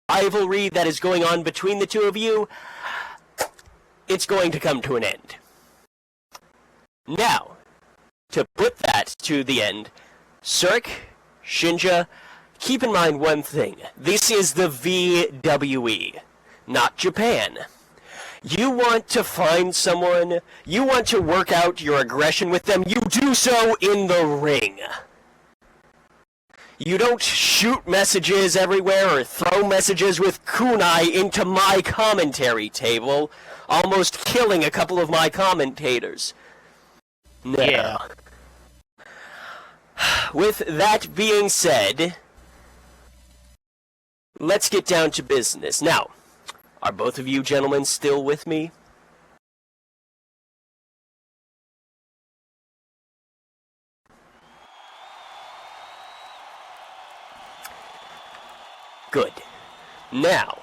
rivalry that is going on between the two of you, it's going to come to an end. Now, to put that to the end, Zarrakan, Shinja, keep in mind one thing. This is the VWE, not Japan. You want to find someone, you want to work out your aggression with them, you do so in the ring. You don't shoot messages everywhere or throw messages with kunai into my commentary table, almost killing a couple of my commentators. No. Yeah. With that being said, let's get down to business. Now, are both of you gentlemen still with me? Good. Now,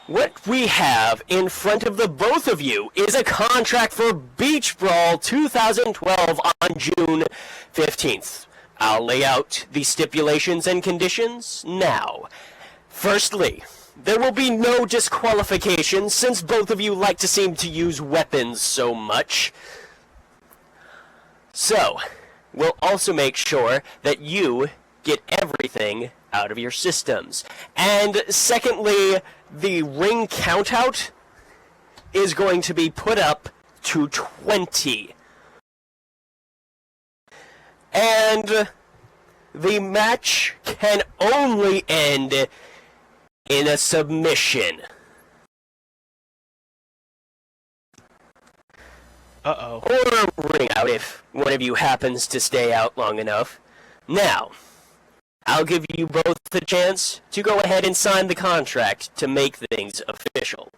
what we have in front of the both of you is a contract for Beach Brawl 2012 on June 15th. I'll lay out the stipulations and conditions now. Firstly, there will be no disqualification since both of you like to seem to use weapons so much. So, we'll also make sure that you get everything out of your systems. And secondly, the ring countout is going to be put up to 20. And the match can only end in a submission. Uh-oh. Or a ring out if one of you happens to stay out long enough. Now, I'll give you both the chance to go ahead and sign the contract to make things official.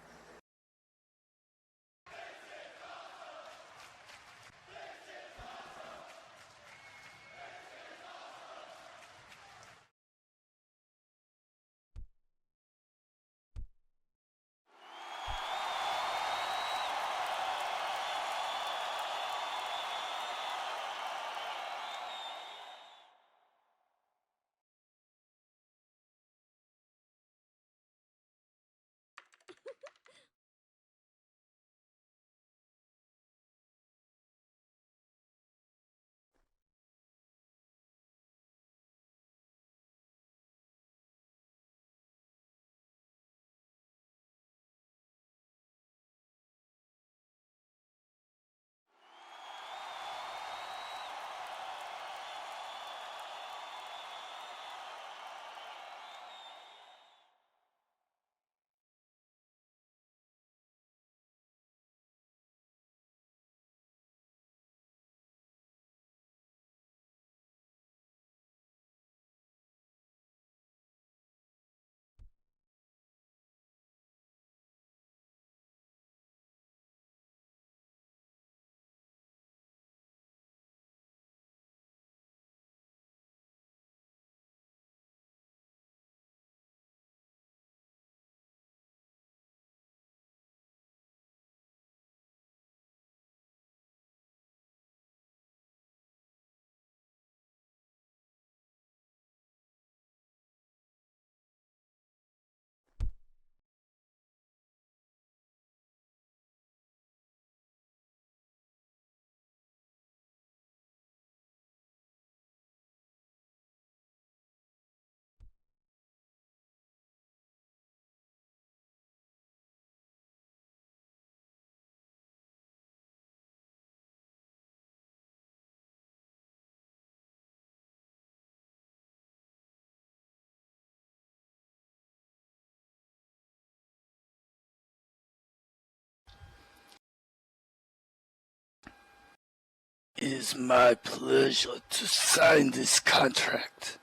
It is my pleasure to sign this contract.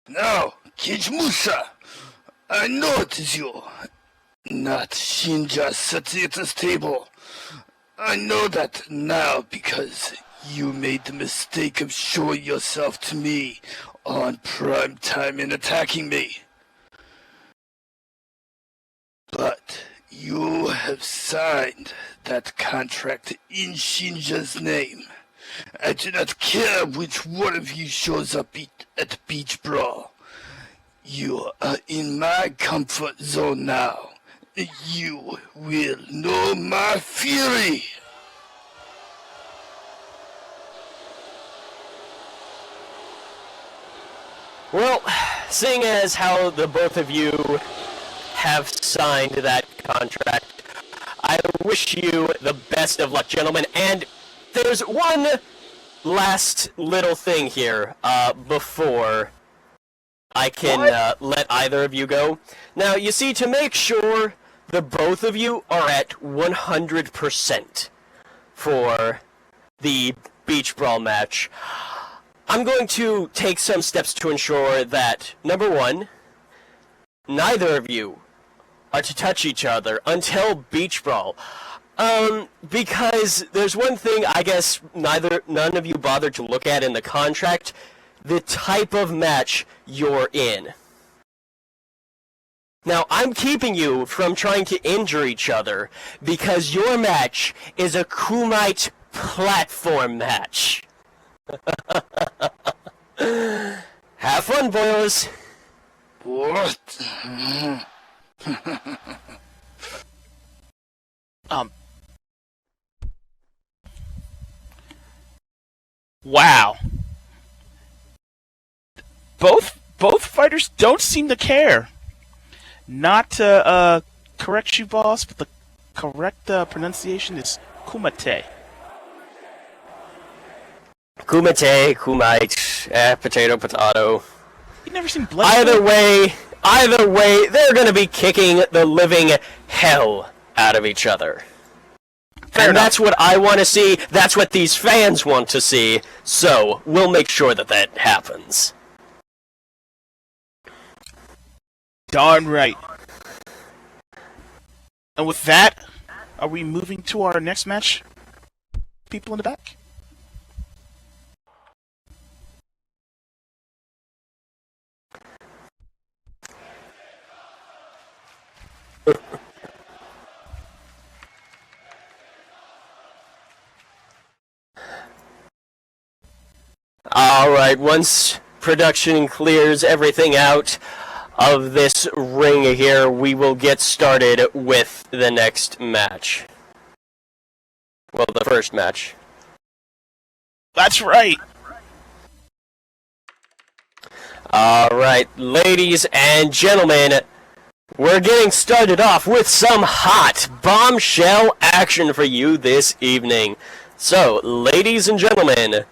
Now, Kijimusa, I know it is you, not Shinja sitting at this table. I know that now because you made the mistake of showing yourself to me on prime time and attacking me. But you have signed that contract in Shinja's name. I do not care which one of you shows up at Beach Brawl. You are in my comfort zone now. You will know my fury. Well, seeing as how the both of you have signed that contract, I wish you the best of luck, gentlemen. And there's one last little thing here before I can let either of you go. Now, you see, to make sure the both of you are at 100% for the Beach Brawl match, I'm going to take some steps to ensure that, number one, neither of you are to touch each other until Beach Brawl. Because there's one thing I guess none of you bothered to look at in the contract: the type of match you're in. Now, I'm keeping you from trying to injure each other because your match is a Kumite platform match. Have fun, boys. What? Wow. Both fighters don't seem to care. Not to correct you, boss, but the correct pronunciation is Kumite. Kumite, potato, potato. You never seen blood? Either way, they're gonna be kicking the living hell out of each other. Fair and enough. That's what I want to see. That's what these fans want to see. So we'll make sure that that happens. Darn right. And with that, are we moving to our next match? People in the back? Alright, once production clears everything out of this ring here, we will get started with the next match. Well, the first match. That's right. Alright, ladies and gentlemen, we're getting started off with some hot bombshell action for you this evening. So, ladies and gentlemen,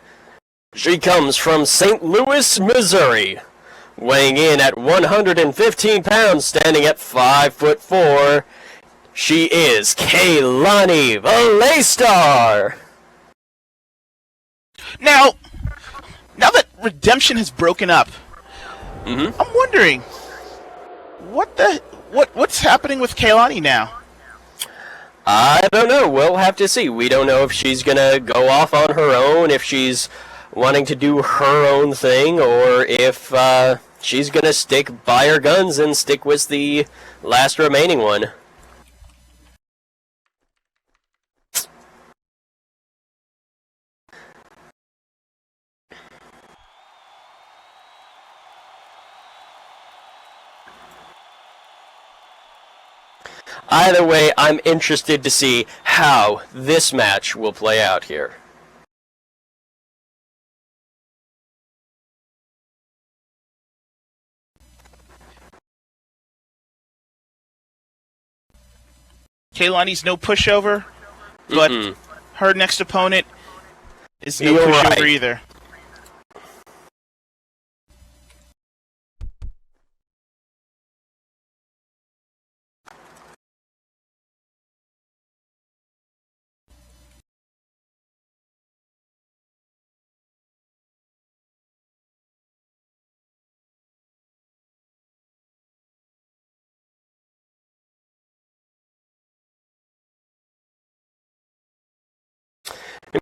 she comes from St. Louis, Missouri, weighing in at 115 pounds, standing at 5'4". She is Kaylani Valaystar. Now that Redemption has broken up, I'm wondering what's happening with Kaylani now. I don't know. We'll have to see. We don't know if she's gonna go off on her own, if she's wanting to do her own thing, or if she's gonna stick by her guns and stick with the last remaining one. Either way, I'm interested to see how this match will play out here. Kaylani's no pushover, but her next opponent is no You're pushover right. either.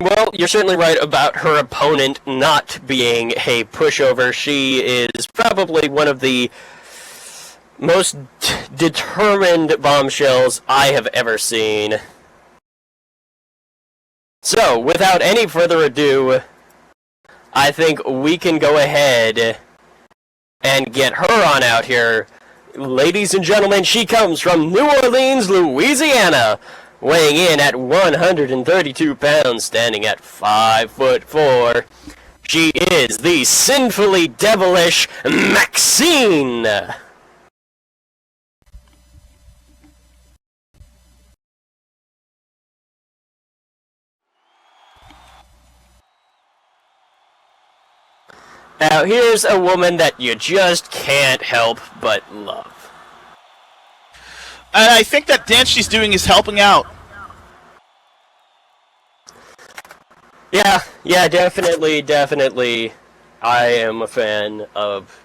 Well, you're certainly right about her opponent not being a pushover. She is probably one of the most determined bombshells I have ever seen. So, without any further ado, I think we can go ahead and get her on out here. Ladies and gentlemen, she comes from New Orleans, Louisiana, weighing in at 132 pounds, standing at 5'4". She is the sinfully devilish Maxine. Now, here's a woman that you just can't help but love. And I think that dance she's doing is helping out. Yeah, definitely. I am a fan of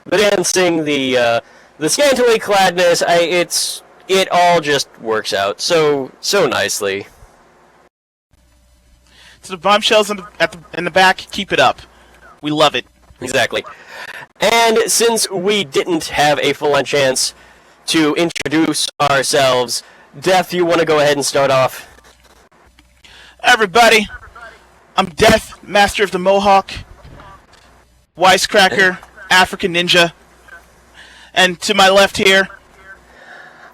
the dancing, the scantily cladness. It all just works out so nicely. So the bombshells in the back, keep it up. We love it. Exactly. And since we didn't have a full-on chance to introduce ourselves, Death, you want to go ahead and start off? Everybody, I'm Death, Master of the Mohawk, Wisecracker, African Ninja, and to my left here,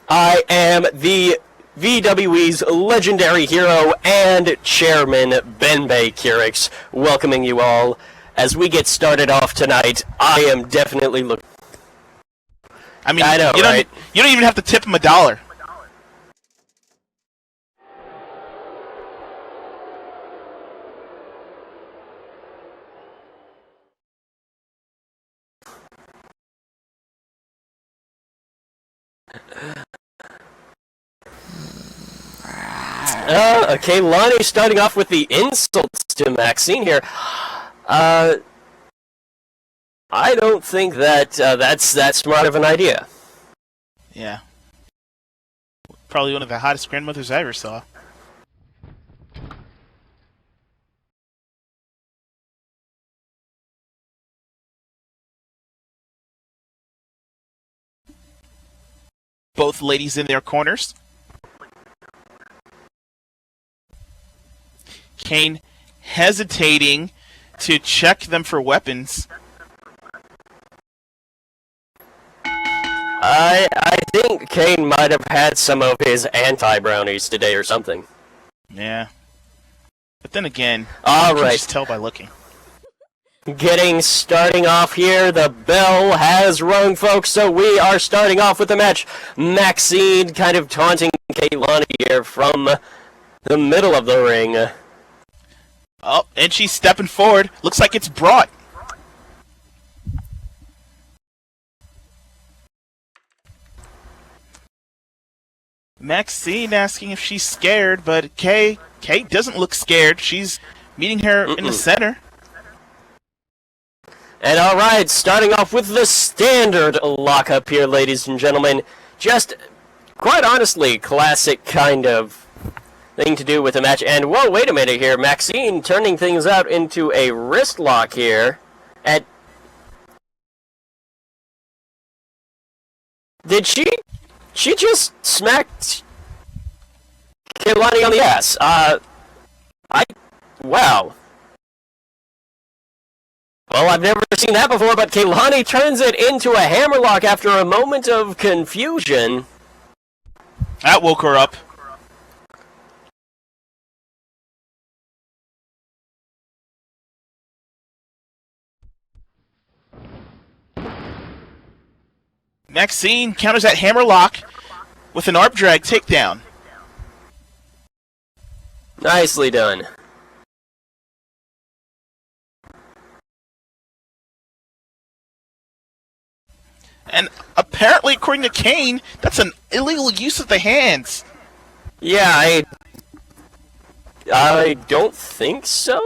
I am the VWE's legendary hero and chairman, Benbei Kirix, welcoming you all. As we get started off tonight, I am definitely looking... I mean, I know, you right? You don't even have to tip him $1. Okay, Lonnie starting off with the insults to Maxine here. I don't think that that's that smart of an idea. Yeah. Probably one of the hottest grandmothers I ever saw. Both ladies in their corners. Kane hesitating to check them for weapons. I think Kane might have had some of his anti-brownies today or something. Yeah. But then again, all you can right. just tell by looking. Starting off here, the bell has rung, folks, so we are starting off with the match. Maxine kind of taunting Kaylani here from the middle of the ring. Oh, and she's stepping forward. Looks like it's brought. Maxine asking if she's scared, but Kay doesn't look scared. She's meeting her in the center. And alright, starting off with the standard lockup here, ladies and gentlemen. Just, quite honestly, classic kind of thing to do with a match. And, whoa, wait a minute here. Maxine turning things out into a wrist lock here. Did she just smacked Kehlani on the ass? Wow. Well, I've never seen that before, but Kehlani turns it into a hammerlock after a moment of confusion. That woke her up. Maxine counters that hammerlock with an arm drag takedown. Nicely done. And apparently, according to Kane, that's an illegal use of the hands. Yeah, I don't think so.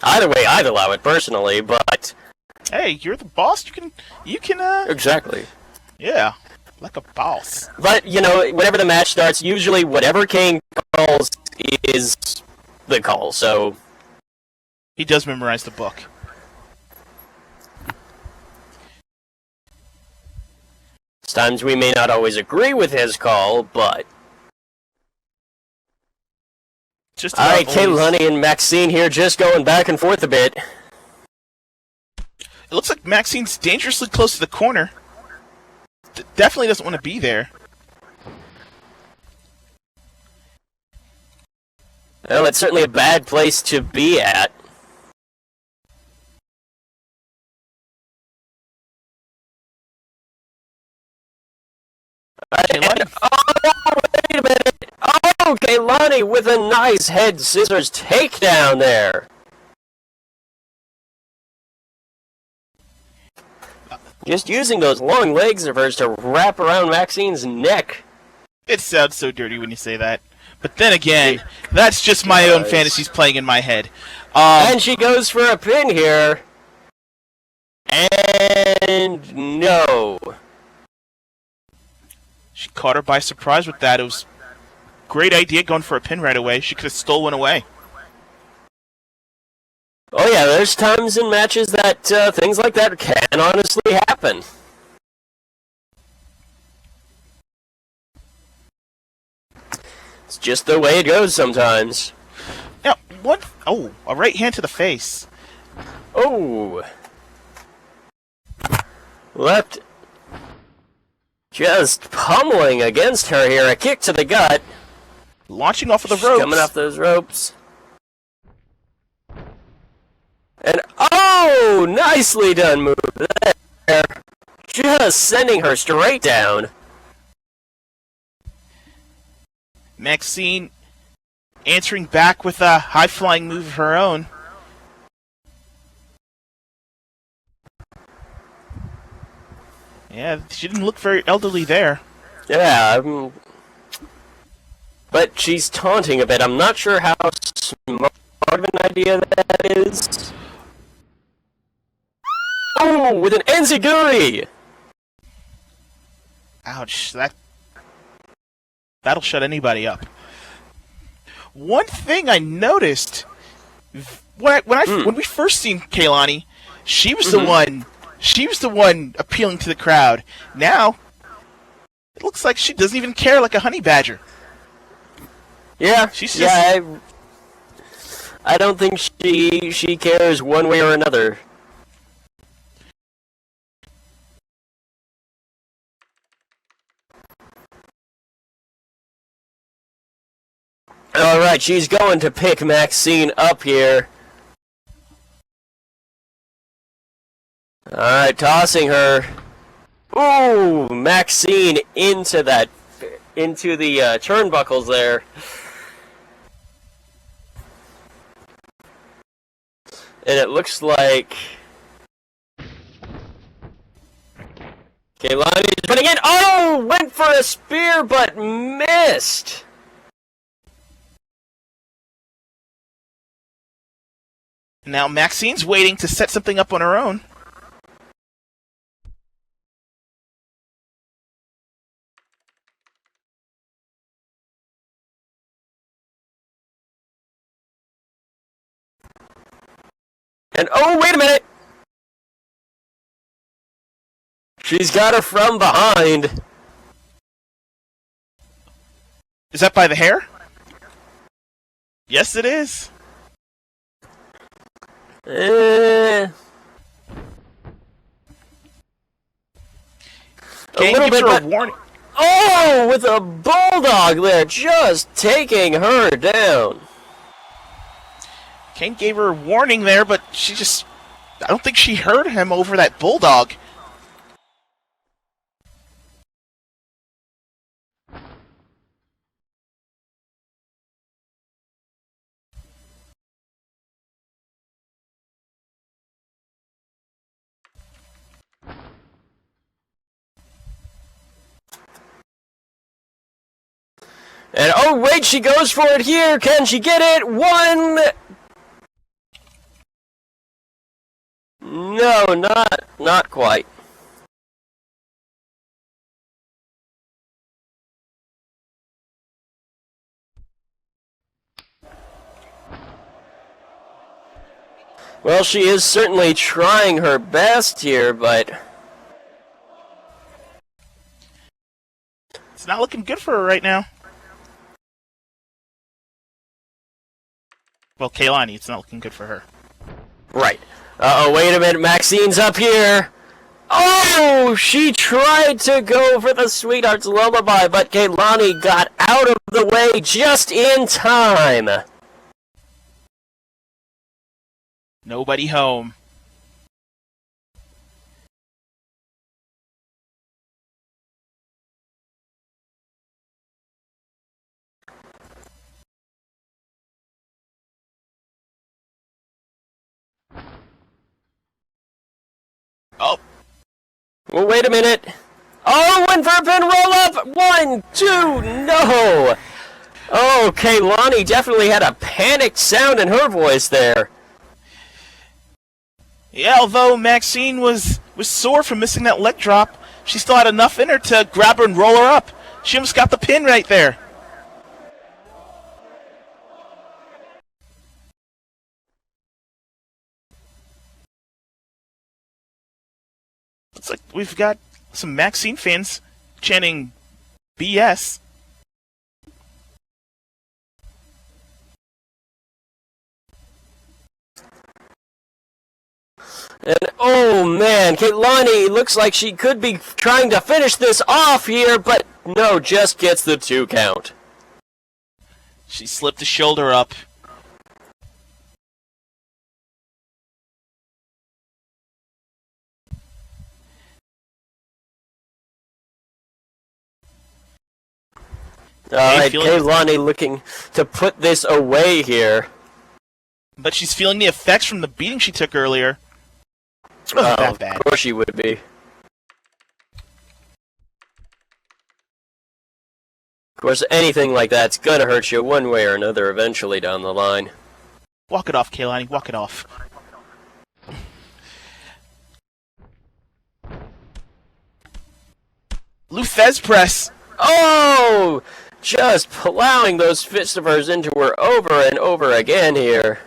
Either way, I'd allow it personally, but Hey, you're the boss. You can. Exactly. Yeah, like a boss. But you know, whenever the match starts, usually whatever Kane calls is the call. So He does memorize the book. sometimes we may not always agree with his call, but Just All right, about always. Kaylani and Maxine here just going back and forth a bit. It looks like Maxine's dangerously close to the corner. Definitely doesn't want to be there. Well, it's certainly a bad place to be at. Kaylani. Oh, wait a minute. Oh, Kaylani with a nice head scissors takedown there. Just using those long legs of hers to wrap around Maxine's neck. It sounds so dirty when you say that. But then again, that's just my own fantasies playing in my head. And she goes for a pin here. And no. She caught her by surprise with that. It was a great idea going for a pin right away. She could have stole one away. Oh yeah, there's times in matches that things like that can honestly happen. It's just the way it goes sometimes. Now, what? Oh, a right hand to the face. Oh. Left. Just pummeling against her here. A kick to the gut. Launching off of the She's ropes. coming off those ropes. And oh, nicely done move there. Just sending her straight down. Maxine answering back with a high-flying move of her own. Yeah, she didn't look very elderly there. Yeah, but she's taunting a bit. I'm not sure how smart of an idea that is. Oh, with an enziguri! Ouch, that'll shut anybody up. One thing I noticed when we first seen Kaylani, she was the one. She was the one appealing to the crowd. Now, it looks like she doesn't even care, like a honey badger. Yeah, She's just... I don't think she cares one way or another. Alright, she's going to pick Maxine up here. Alright, tossing her. Ooh, Maxine into the turnbuckles there. And it looks like Kaylani's putting in. Oh, went for a spear but missed. Now Maxine's waiting to set something up on her own. And oh, wait a minute! She's got her from behind. Is that by the hair? Yes, it is. A Kane little gives bit, her a but warning. oh, with a bulldog there, just taking her down. Kane gave her a warning there, but I don't think she heard him over that bulldog. And oh, wait, she goes for it here. Can she get it? One. No, not quite. Well, she is certainly trying her best here, but It's not looking good for her right now. Well, Kaylani, it's not looking good for her. Right. Uh-oh, wait a minute. Maxine's up here. Oh, she tried to go for the Sweetheart's Lullaby, but Kaylani got out of the way just in time. Nobody home. Oh. Well, wait a minute. Oh, went for a pin roll up. 1, 2, no. Oh, Kaylani definitely had a panicked sound in her voice there. Yeah, although Maxine was sore from missing that leg drop, she still had enough in her to grab her and roll her up. She almost got the pin right there. Looks like we've got some Maxine fans chanting BS. And oh man, Kaylani looks like she could be trying to finish this off here, but no, just gets the 2 count. She slipped the shoulder up. Alright, Kaylani looking to put this away here. But she's feeling the effects from the beating she took earlier. It wasn't that bad. Of course she would be. Of course, anything like that's gonna hurt you one way or another eventually down the line. Walk it off, Kaylani. Walk it off. Luthez press. Oh! Just plowing those fists of hers into her over and over again here.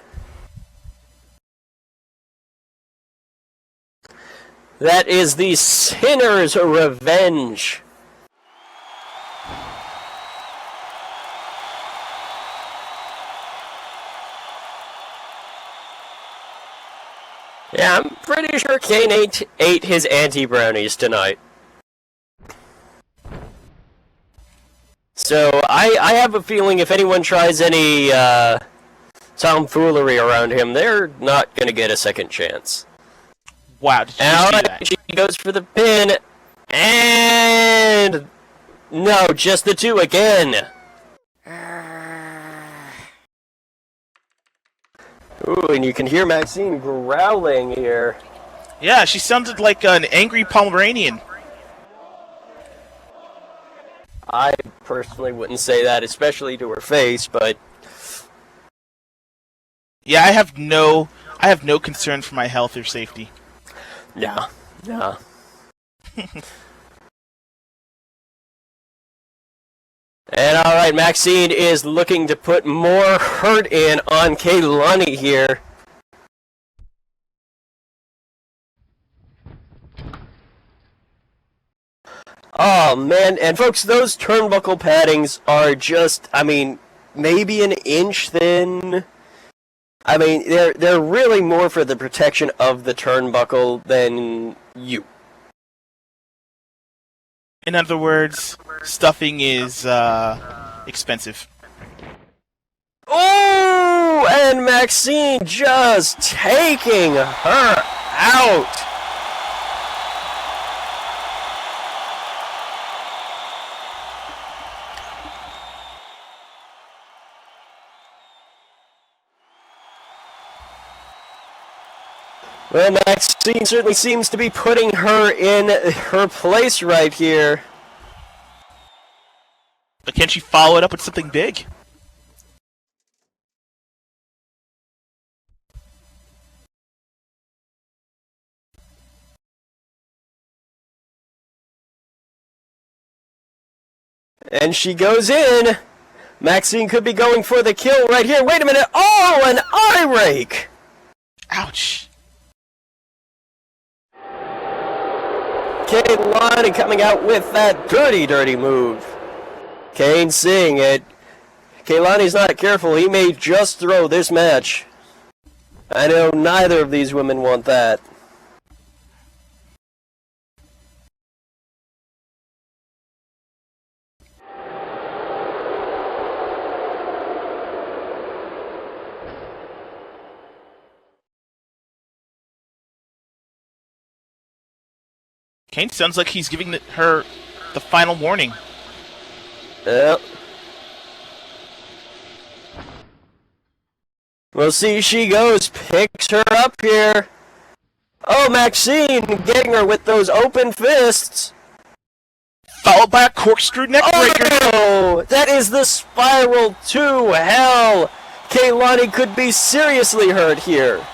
That is the Sinner's Revenge. Yeah, I'm pretty sure Kane ate his anti-brownies tonight. So, I have a feeling if anyone tries any tomfoolery around him, they're not going to get a second chance. Wow, did you just do that? She goes for the pin, and no, just the 2 again. Ooh, and you can hear Maxine growling here. Yeah, she sounded like an angry Pomeranian. I personally wouldn't say that, especially to her face, but yeah, I have no concern for my health or safety. yeah. And alright, Maxine is looking to put more hurt in on Kaylani here. Oh man, and folks, those turnbuckle paddings are just, I mean, maybe an inch thin. I mean, they're really more for the protection of the turnbuckle than you. In other words, stuffing is expensive. Oh, and Maxine just taking her out. Well, Maxine certainly seems to be putting her in her place right here. But can she follow it up with something big? And she goes in. Maxine could be going for the kill right here. Wait a minute. Oh, an eye rake. Ouch. Kaylani coming out with that dirty, dirty move. Kane seeing it. Kaylani's not careful, he may just throw this match. I know neither of these women want that. Kane sounds like he's giving her the final warning. Yep. Well, see, she goes, picks her up here. Oh, Maxine getting her with those open fists. Followed by a corkscrew neckbreaker. Oh, that is the spiral to hell. Kaylani could be seriously hurt here.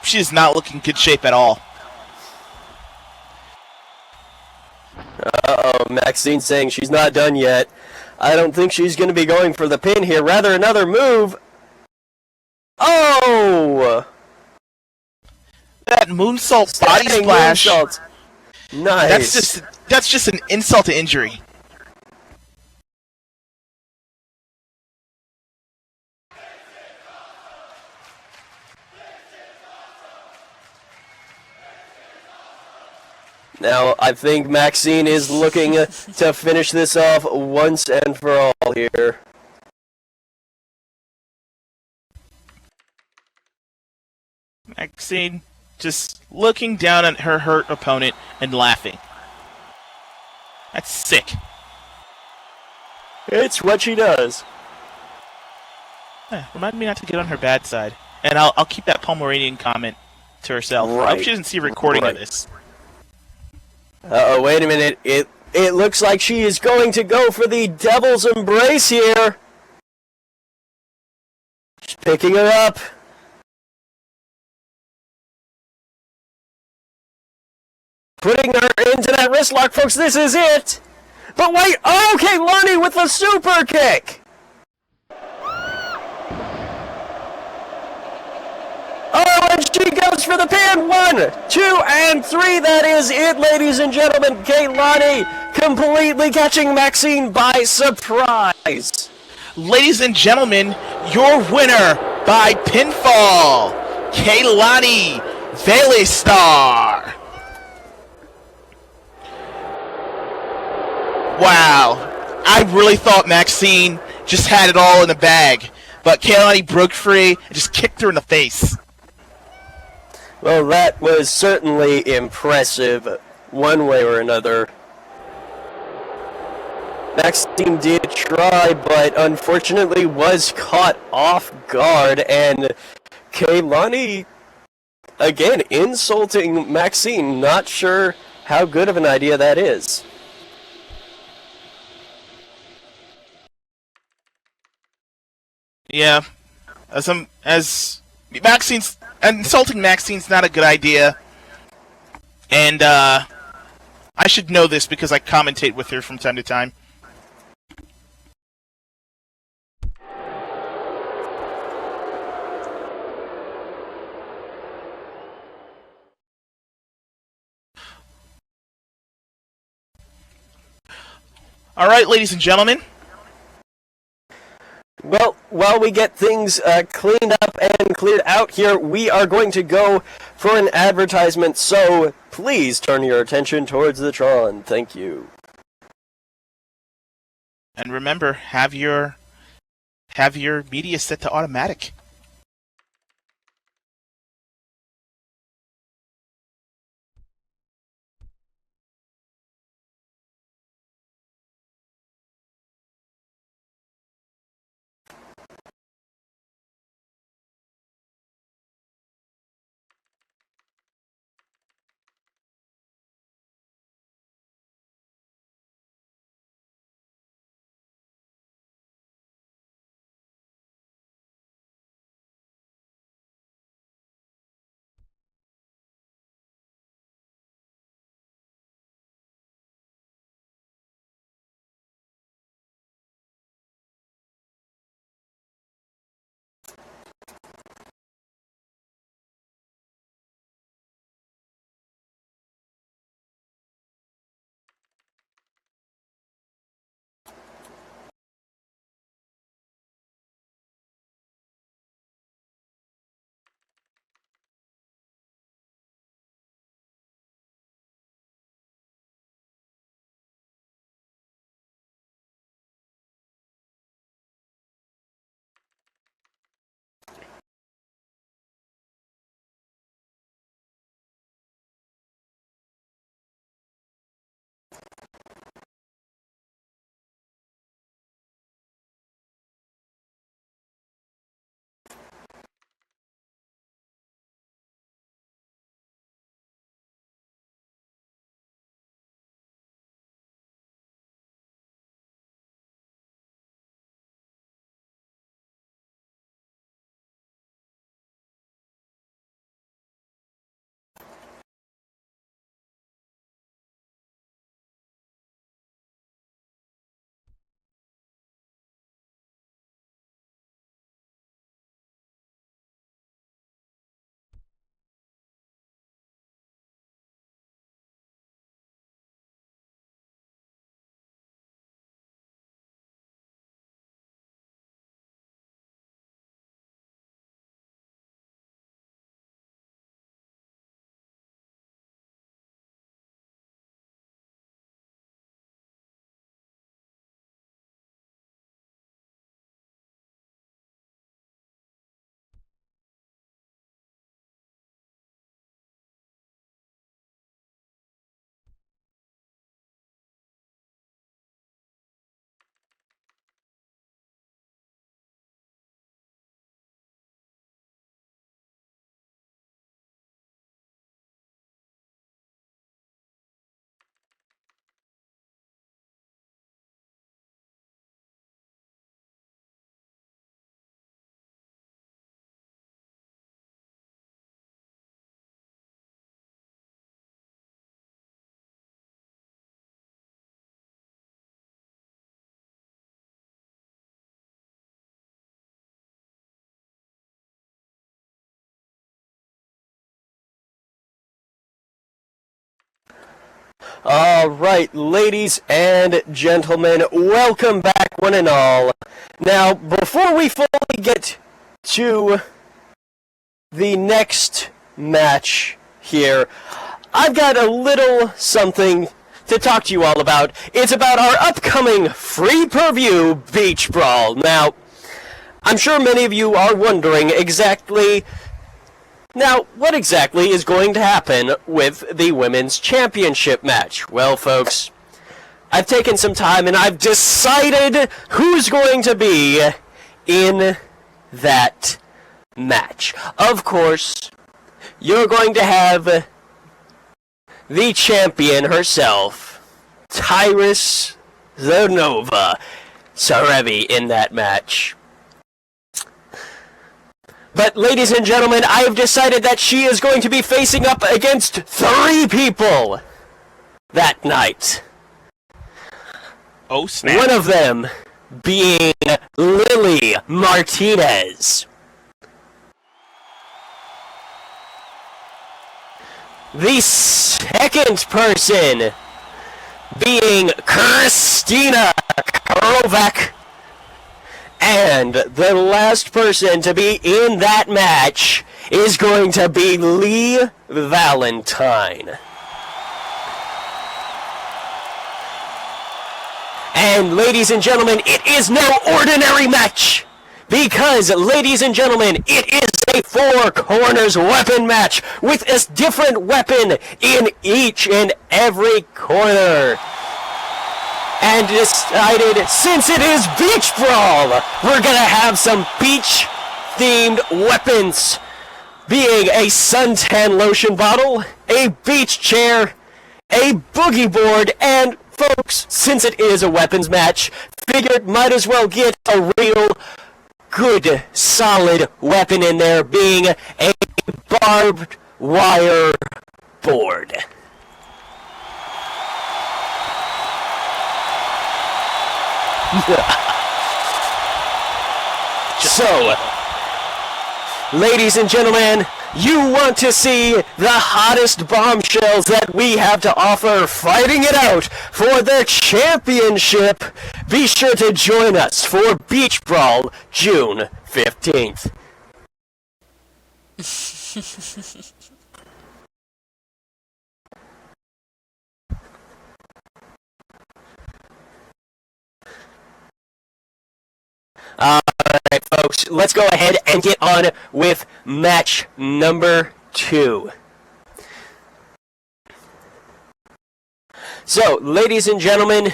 She is not looking good shape at all. Uh-oh, Maxine saying she's not done yet. I don't think she's going to be going for the pin here. Rather, another move. Oh! That moonsault body splash. Moonsault. Nice. That's just an insult to injury. Now, I think Maxine is looking to finish this off once and for all here. Maxine just looking down at her hurt opponent and laughing. That's sick. It's what she does. Remind me not to get on her bad side. And I'll keep that Pomeranian comment to herself. Right. I hope she doesn't see a recording of this. Uh-oh, wait a minute. It looks like she is going to go for the Devil's Embrace here. She's picking her up. Putting her into that wrist lock, folks. This is it. But wait. Oh, Kaylani with the super kick. Oh, and she goes for the pin. 1, 2, and 3. That is it, ladies and gentlemen. Kaylani completely catching Maxine by surprise. Ladies and gentlemen, your winner by pinfall, Kaylani Velistar. Wow, I really thought Maxine just had it all in the bag, but Kaylani broke free and just kicked her in the face. Well, that was certainly impressive, one way or another. Maxine did try, but unfortunately was caught off guard, and Kaylani, again, insulting Maxine. Not sure how good of an idea that is. Yeah, as Maxine's insulting Maxine's not a good idea, and I should know this because I commentate with her from time to time. All right, ladies and gentlemen. Well, while we get things cleaned up and cleared out here, we are going to go for an advertisement, so please turn your attention towards the Tron. Thank you. And remember, have your media set to automatic. All right, ladies and gentlemen, welcome back, one and all. Now, before we fully get to the next match here, I've got a little something to talk to you all about. It's about our upcoming free per-view Beach Brawl. Now, I'm sure many of you are wondering what exactly is going to happen with the Women's Championship match? Well, folks, I've taken some time and I've decided who's going to be in that match. Of course, you're going to have the champion herself, Tyrus the Nova Sarevi, in that match. But, ladies and gentlemen, I have decided that she is going to be facing up against 3 people that night. Oh, snap. One of them being Lily Martinez. The second person being Christina Kovac. And the last person to be in that match is going to be Lee Valentine. And ladies and gentlemen, it is no ordinary match. Because, ladies and gentlemen, it is a 4 corners weapon match with a different weapon in each and every corner. And decided, since it is Beach Brawl, we're gonna have some beach-themed weapons, being a suntan lotion bottle, a beach chair, a boogie board, and folks, since it is a weapons match, figured might as well get a real good, solid weapon in there, being a barbed wire board. So, ladies and gentlemen, you want to see the hottest bombshells that we have to offer fighting it out for the championship? Be sure to join us for Beach Brawl June 15th. Alright, folks, let's go ahead and get on with match number 2. So, ladies and gentlemen,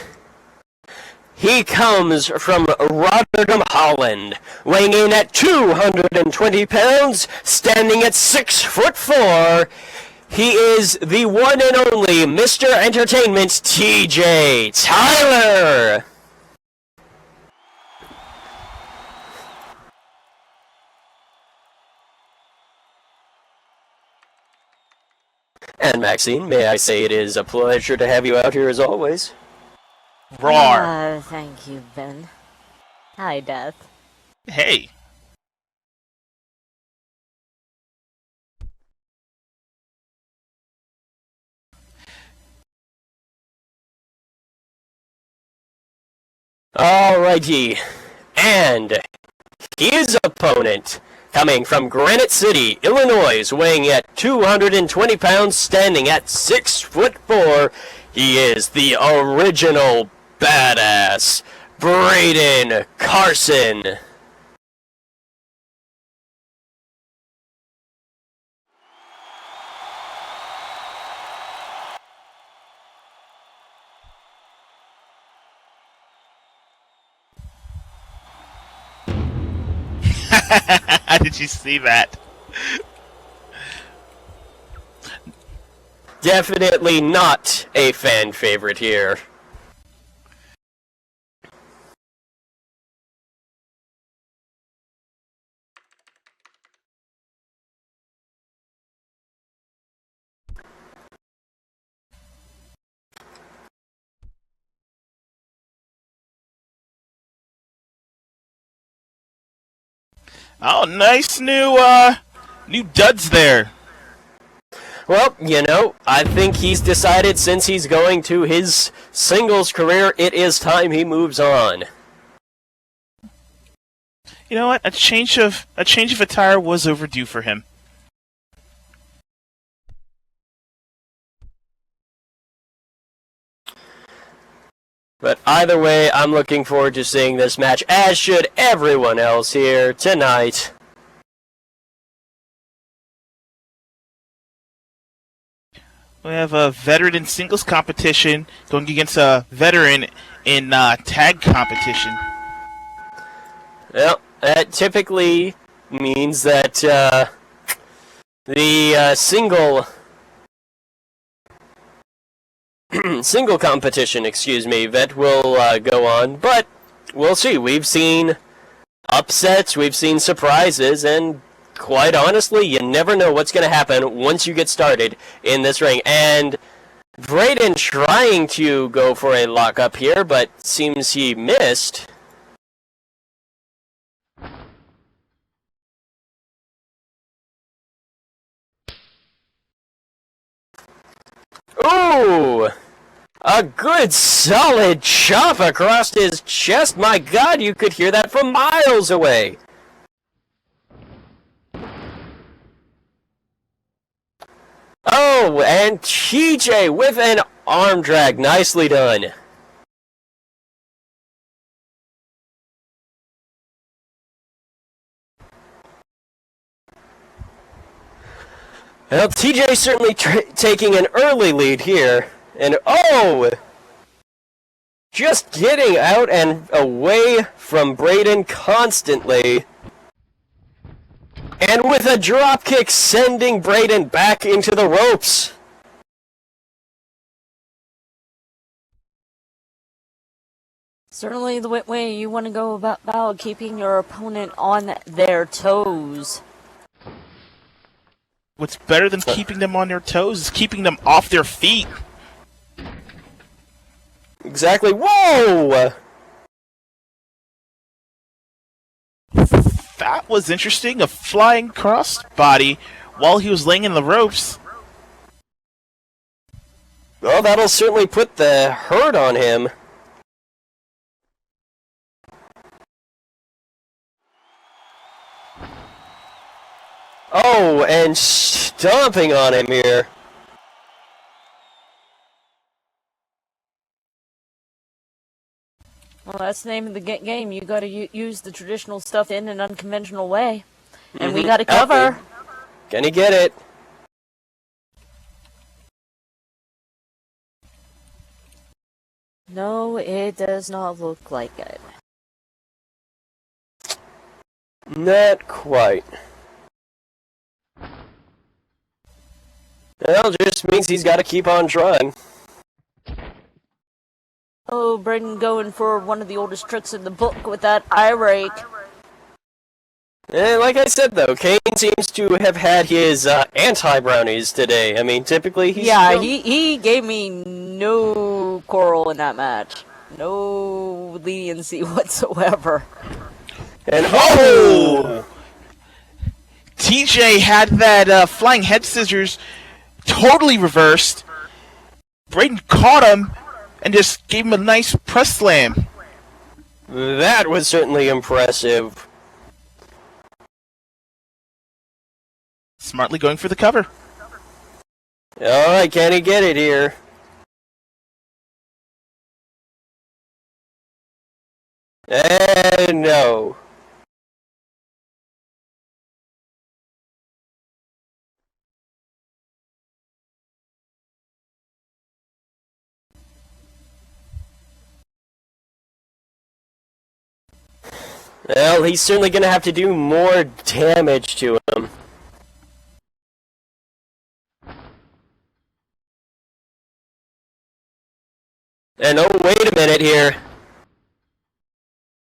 he comes from Rotterdam, Holland, weighing in at 220 pounds, standing at 6'4". He is the one and only Mr. Entertainment, TJ Tyler. And Maxine, may I say it is a pleasure to have you out here as always. Roar. Thank you, Ben. Hi, Death. Hey. Alrighty. And his opponent, coming from Granite City, Illinois, weighing at 220 pounds, standing at 6'4", he is the original badass, Braden Carson. How did you see that? Definitely not a fan favorite here. Oh, nice new duds there. Well, you know, I think he's decided since he's going to his singles career, it is time he moves on. You know what? A change of attire was overdue for him. But either way, I'm looking forward to seeing this match, as should everyone else here tonight. We have a veteran in singles competition going against a veteran in tag competition. Well, that typically means that the single competition, that will go on. But we'll see. We've seen upsets, we've seen surprises, and quite honestly, you never know what's going to happen once you get started in this ring. And Brayden trying to go for a lockup here, but seems he missed. Ooh! A good solid chop across his chest. My God, you could hear that from miles away. Oh, and TJ with an arm drag. Nicely done. Well, TJ certainly taking an early lead here. And oh! Just getting out and away from Brayden constantly. And with a dropkick sending Brayden back into the ropes. Certainly the way you want to go about keeping your opponent on their toes. What's better than keeping them on their toes is keeping them off their feet. Exactly. Whoa! That was interesting. A flying crossbody while he was laying in the ropes. Well, that'll certainly put the hurt on him. Oh, and stomping on him here. Well, that's the name of the game. You gotta use the traditional stuff in an unconventional way. And we gotta cover. Can he get it? No, it does not look like it. Not quite. Well, just means he's got to keep on trying. Oh, Brayden going for one of the oldest tricks in the book with that eye rake. And like I said, though, Kane seems to have had his anti-brownies today. I mean, typically he's... Yeah, he gave me no quarrel in that match. No leniency whatsoever. And oh! TJ had that flying head scissors totally reversed. Brayden caught him and just gave him a nice press slam. That was certainly impressive. Smartly going for the cover. Alright, can he get it here? And no. Well, he's certainly going to have to do more damage to him. And oh, wait a minute here.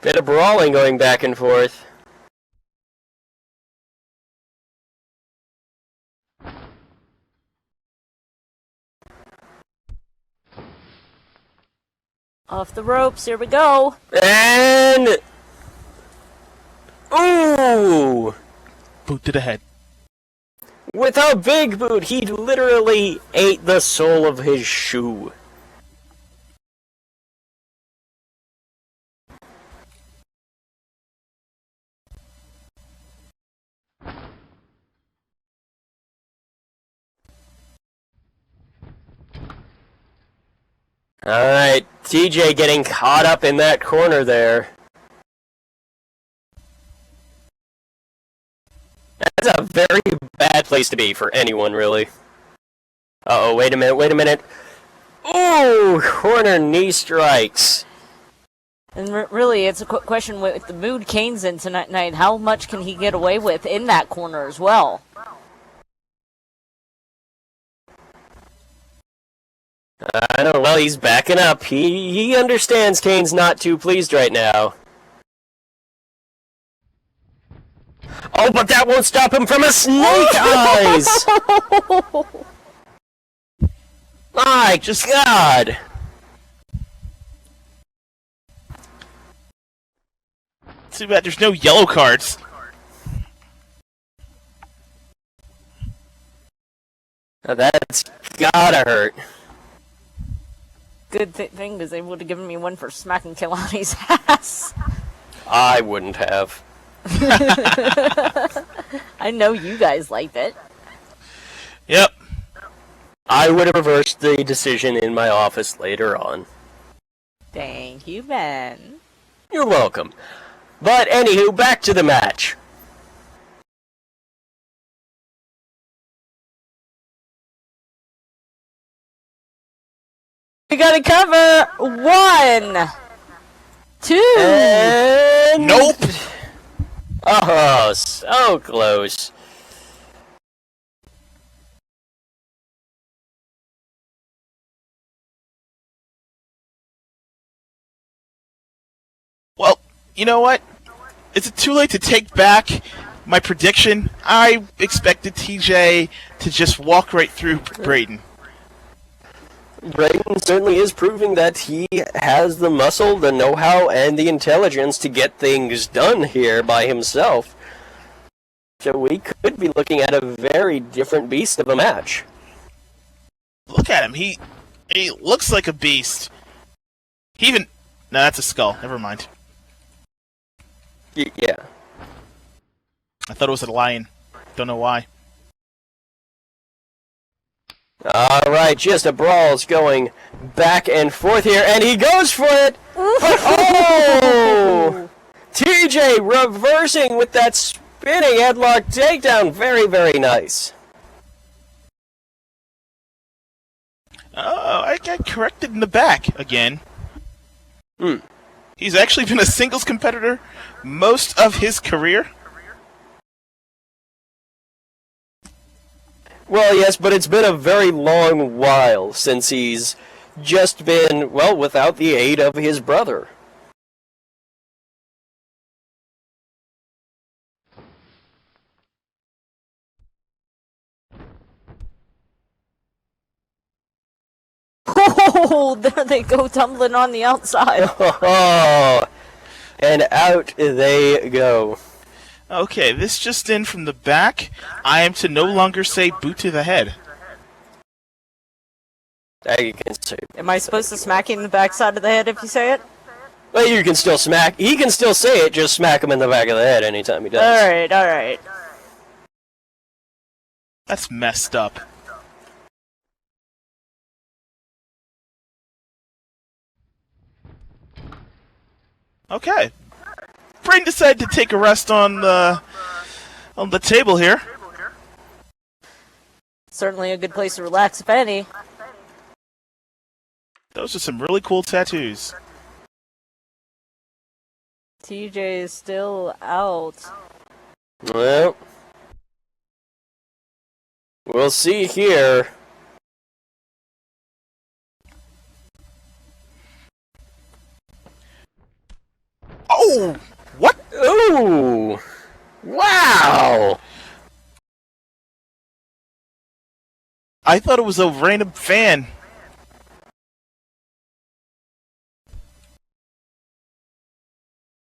Bit of brawling going back and forth. Off the ropes, here we go. And... Ooh! Boot to the head. With a big boot, he literally ate the sole of his shoe. Alright, TJ getting caught up in that corner there. That's a very bad place to be for anyone, really. Uh-oh, wait a minute. Ooh, corner knee strikes. And really, it's a question with the mood Kane's in tonight. How much can he get away with in that corner as well? I don't know. Well, he's backing up. He understands Kane's not too pleased right now. Oh, but that won't stop him from a snake eyes! My God! Too bad there's no yellow cards. Now that's gotta hurt. Good thing, because they would have given me one for smacking Kehlani's ass. I wouldn't have. I know you guys liked it. Yep. I would have reversed the decision in my office later on. Thank you, Ben. You're welcome. But anywho, back to the match. We gotta cover 1, 2. And... Nope. Oh, so close. Well, you know what? Is it too late to take back my prediction? I expected TJ to just walk right through Brayden. Brayden certainly is proving that he has the muscle, the know-how, and the intelligence to get things done here by himself. So we could be looking at a very different beast of a match. Look at him. He looks like a beast. He even... No, that's a skull. Never mind. Yeah. I thought it was a lion. Don't know why. Alright, just a brawl's going back and forth here, and he goes for it! But, oh! TJ reversing with that spinning headlock takedown. Very, very nice. Oh, I got corrected in the back again. Hmm. He's actually been a singles competitor most of his career. Well, yes, but it's been a very long while since he's just been, well, without the aid of his brother. Oh, there they go tumbling on the outside. Oh, and out they go. Okay, this just in from the back. I am to no longer say boot to the head. You can say. Am I supposed to smack him in the backside of the head if you say it? Well, you can still smack. He can still say it. Just smack him in the back of the head anytime he does. All right. That's messed up. Okay. Brain decided to take a rest on the table here. Certainly a good place to relax, if any. Those are some really cool tattoos. TJ is still out. Well, we'll see here. Oh! What? Ooh! Wow! I thought it was a random fan.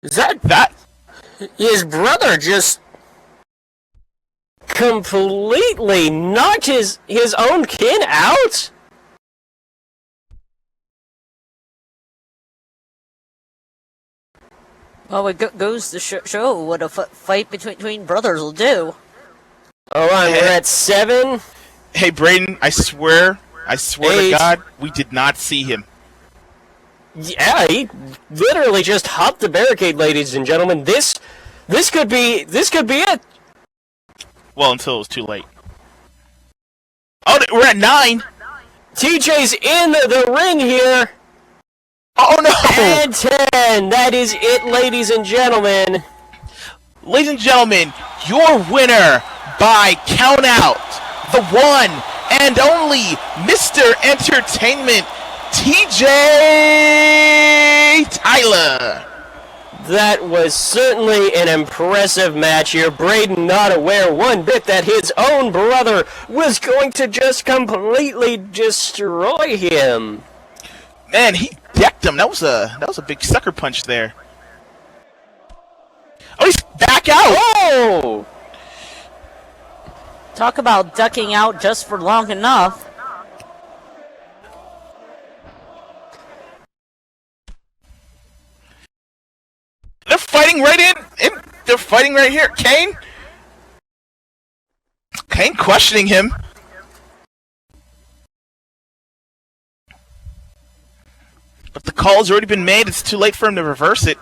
Is that his brother just... completely knocked his own kin out? Well, it goes to show what a fight between brothers will do. Hold on, we're at 7. Hey, Braden, I swear 8. to God, we did not see him. Yeah, he literally just hopped the barricade, ladies and gentlemen. This could be it. Well, until it was too late. Oh, we're at 9. TJ's in the ring here. Oh no! And 10. That is it, ladies and gentlemen. Ladies and gentlemen, your winner by count out, the one and only Mr. Entertainment, TJ Tyler. That was certainly an impressive match here. Braden not aware one bit that his own brother was going to just completely destroy him. Man, he decked him. That was a big sucker punch there. Oh, he's back out. Oh! Talk about ducking out just for long enough. They're fighting right in. They're fighting right here. Kane questioning him. But the call's already been made. It's too late for him to reverse it.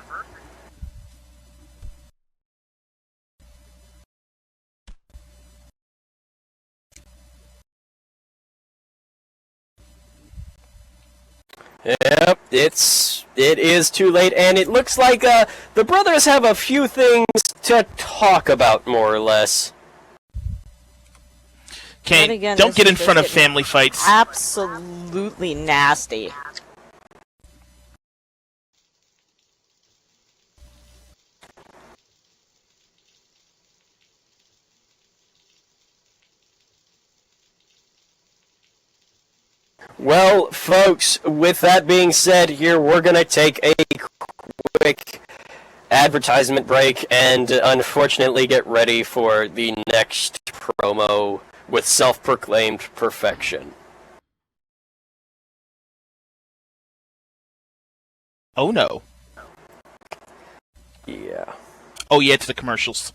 Yep, it is too late, and it looks like the brothers have a few things to talk about, more or less. Kane, Again, don't get in front of getting family fights. Absolutely nasty. Well, folks, with that being said here, we're going to take a quick advertisement break and unfortunately get ready for the next promo with self-proclaimed perfection. Oh no. Yeah. Oh yeah, to the commercials.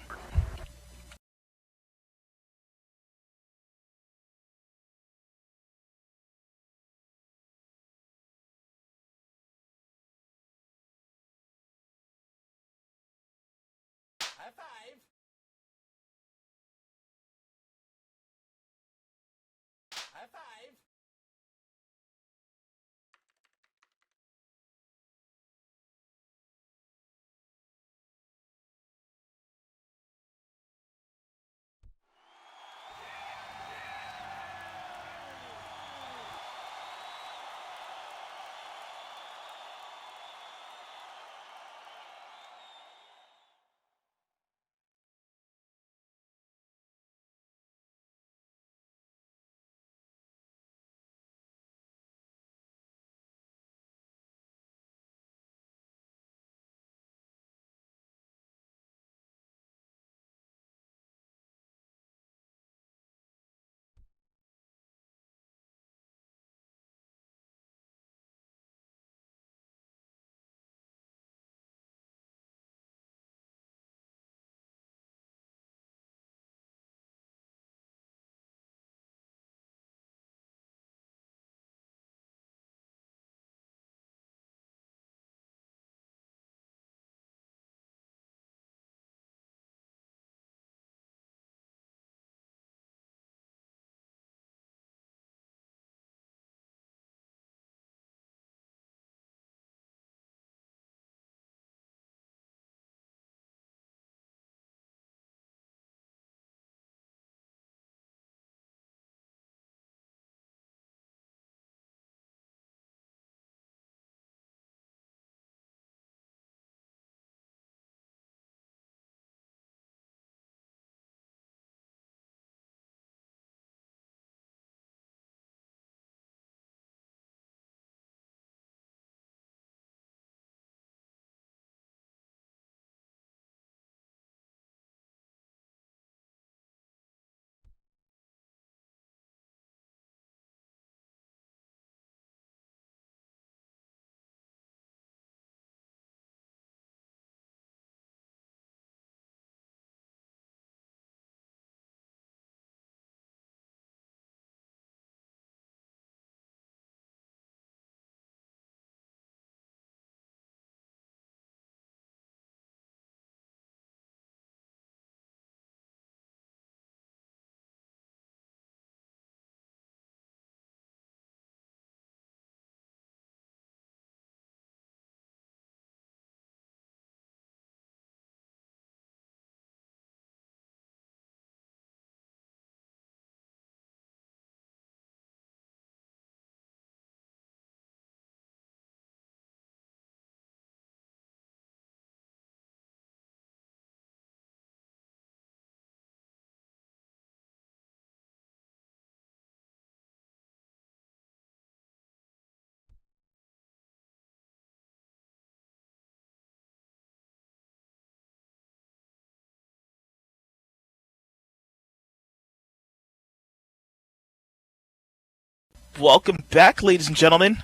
Welcome back, ladies and gentlemen.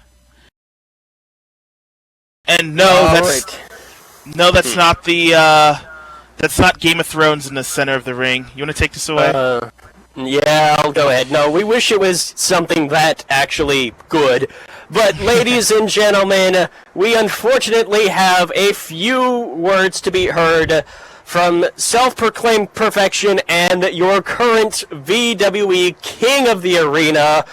And no, that's not the that's not Game of Thrones in the center of the ring. You want to take this away? Yeah, I'll go ahead. No, we wish it was something that actually good. But, ladies and gentlemen, we unfortunately have a few words to be heard from self-proclaimed perfection and your current VWE King of the Arena.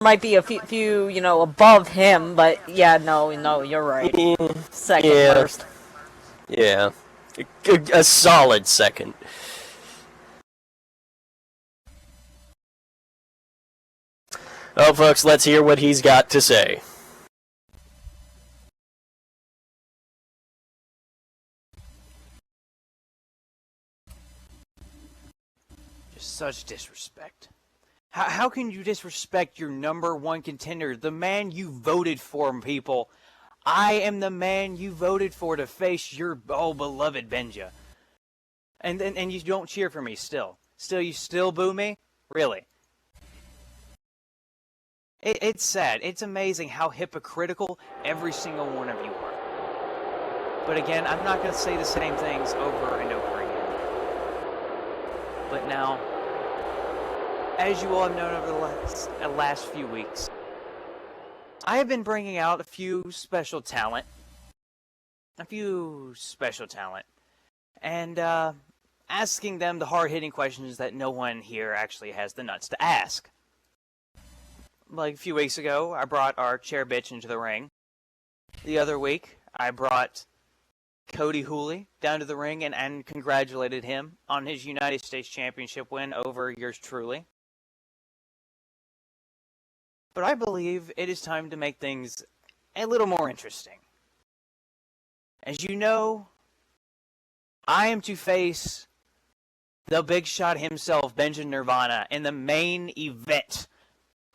Might be a few, above him, but yeah, no, you're right. Second first. Yeah. A solid second. Oh, folks, let's hear what he's got to say. Just such disrespect. How can you disrespect your #1 contender, the man you voted for, people? I am the man you voted for to face your beloved Benja. And you don't cheer for me still. You still boo me? Really? It's sad. It's amazing how hypocritical every single one of you are. But again, I'm not going to say the same things over and over again. But now, as you all have known over the last few weeks, I have been bringing out a few special talent. And asking them the hard-hitting questions that no one here actually has the nuts to ask. Like a few weeks ago, I brought our chair bitch into the ring. The other week, I brought Cody Hooley down to the ring and congratulated him on his United States Championship win over yours truly. But I believe it is time to make things a little more interesting. As you know, I am to face the big shot himself, Benja Nirvana, in the main event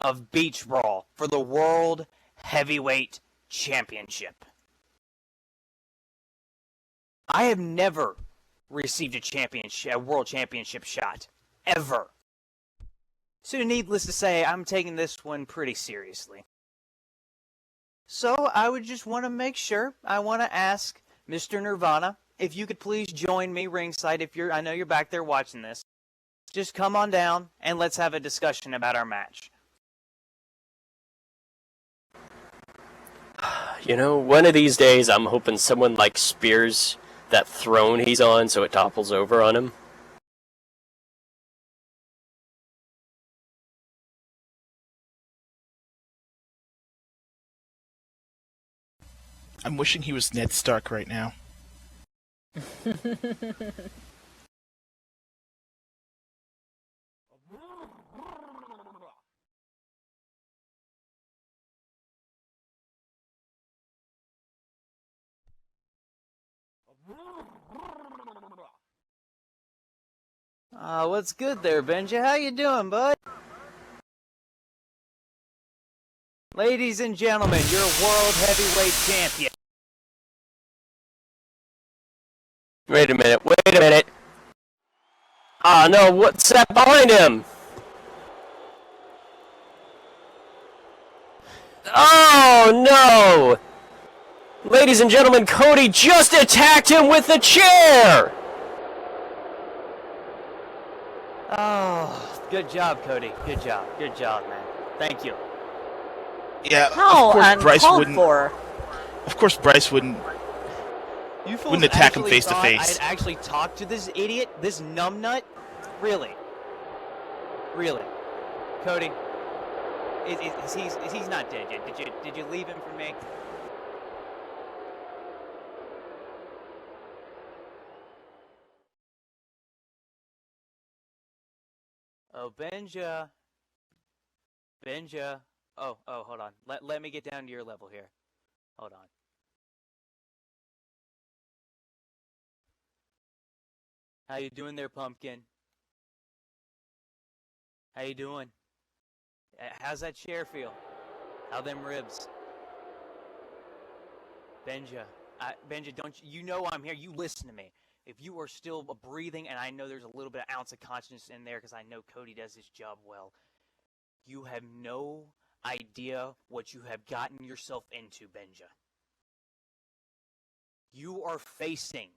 of Beach Brawl for the World Heavyweight Championship. I have never received a World Championship shot. Ever. So needless to say, I'm taking this one pretty seriously. So I would just want to make sure, I want to ask Mr. Nirvana, if you could please join me ringside I know you're back there watching this. Just come on down and let's have a discussion about our match. One of these days I'm hoping someone spears that throne he's on so it topples over on him. I'm wishing he was Ned Stark right now. What's good there, Benja? How you doing, bud? Ladies and gentlemen, your World Heavyweight Champion. Wait a minute. Ah, no, what's that behind him? Oh, no! Ladies and gentlemen, Cody just attacked him with the chair! Oh, good job, Cody. Good job, man. Thank you. Yeah, No, of course uncalled Bryce wouldn't. for. Of course, Bryce wouldn't attack him face to face. I'd actually talk to this idiot, this numbnut. Really? Cody, he's not dead yet? Did you leave him for me? Oh, Benja. Oh, hold on. Let me get down to your level here. Hold on. How you doing there, Pumpkin? How you doing? How's that chair feel? How them ribs? Benja, don't you know I'm here? You listen to me. If you are still breathing, and I know there's a little bit of ounce of conscience in there because I know Cody does his job well, You have no idea what you have gotten yourself into, Benja. You are facing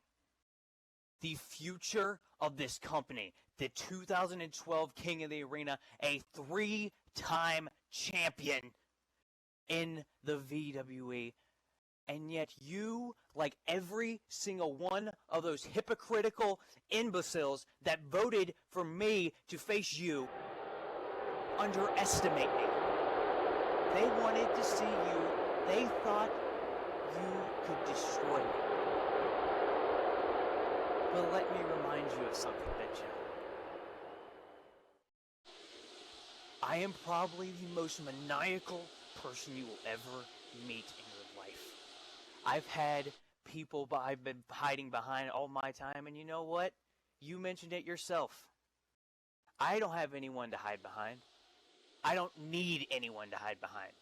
the future of this company, the 2012 King of the Arena, a 3-time champion in the VWE. And yet you, like every single one of those hypocritical imbeciles that voted for me to face you, underestimate me. They wanted to see you. They thought you could destroy me. But let me remind you of something, Benja. I am probably the most maniacal person you will ever meet in your life. I've had people I've been hiding behind all my time, and you know what? You mentioned it yourself. I don't have anyone to hide behind. I don't need anyone to hide behind.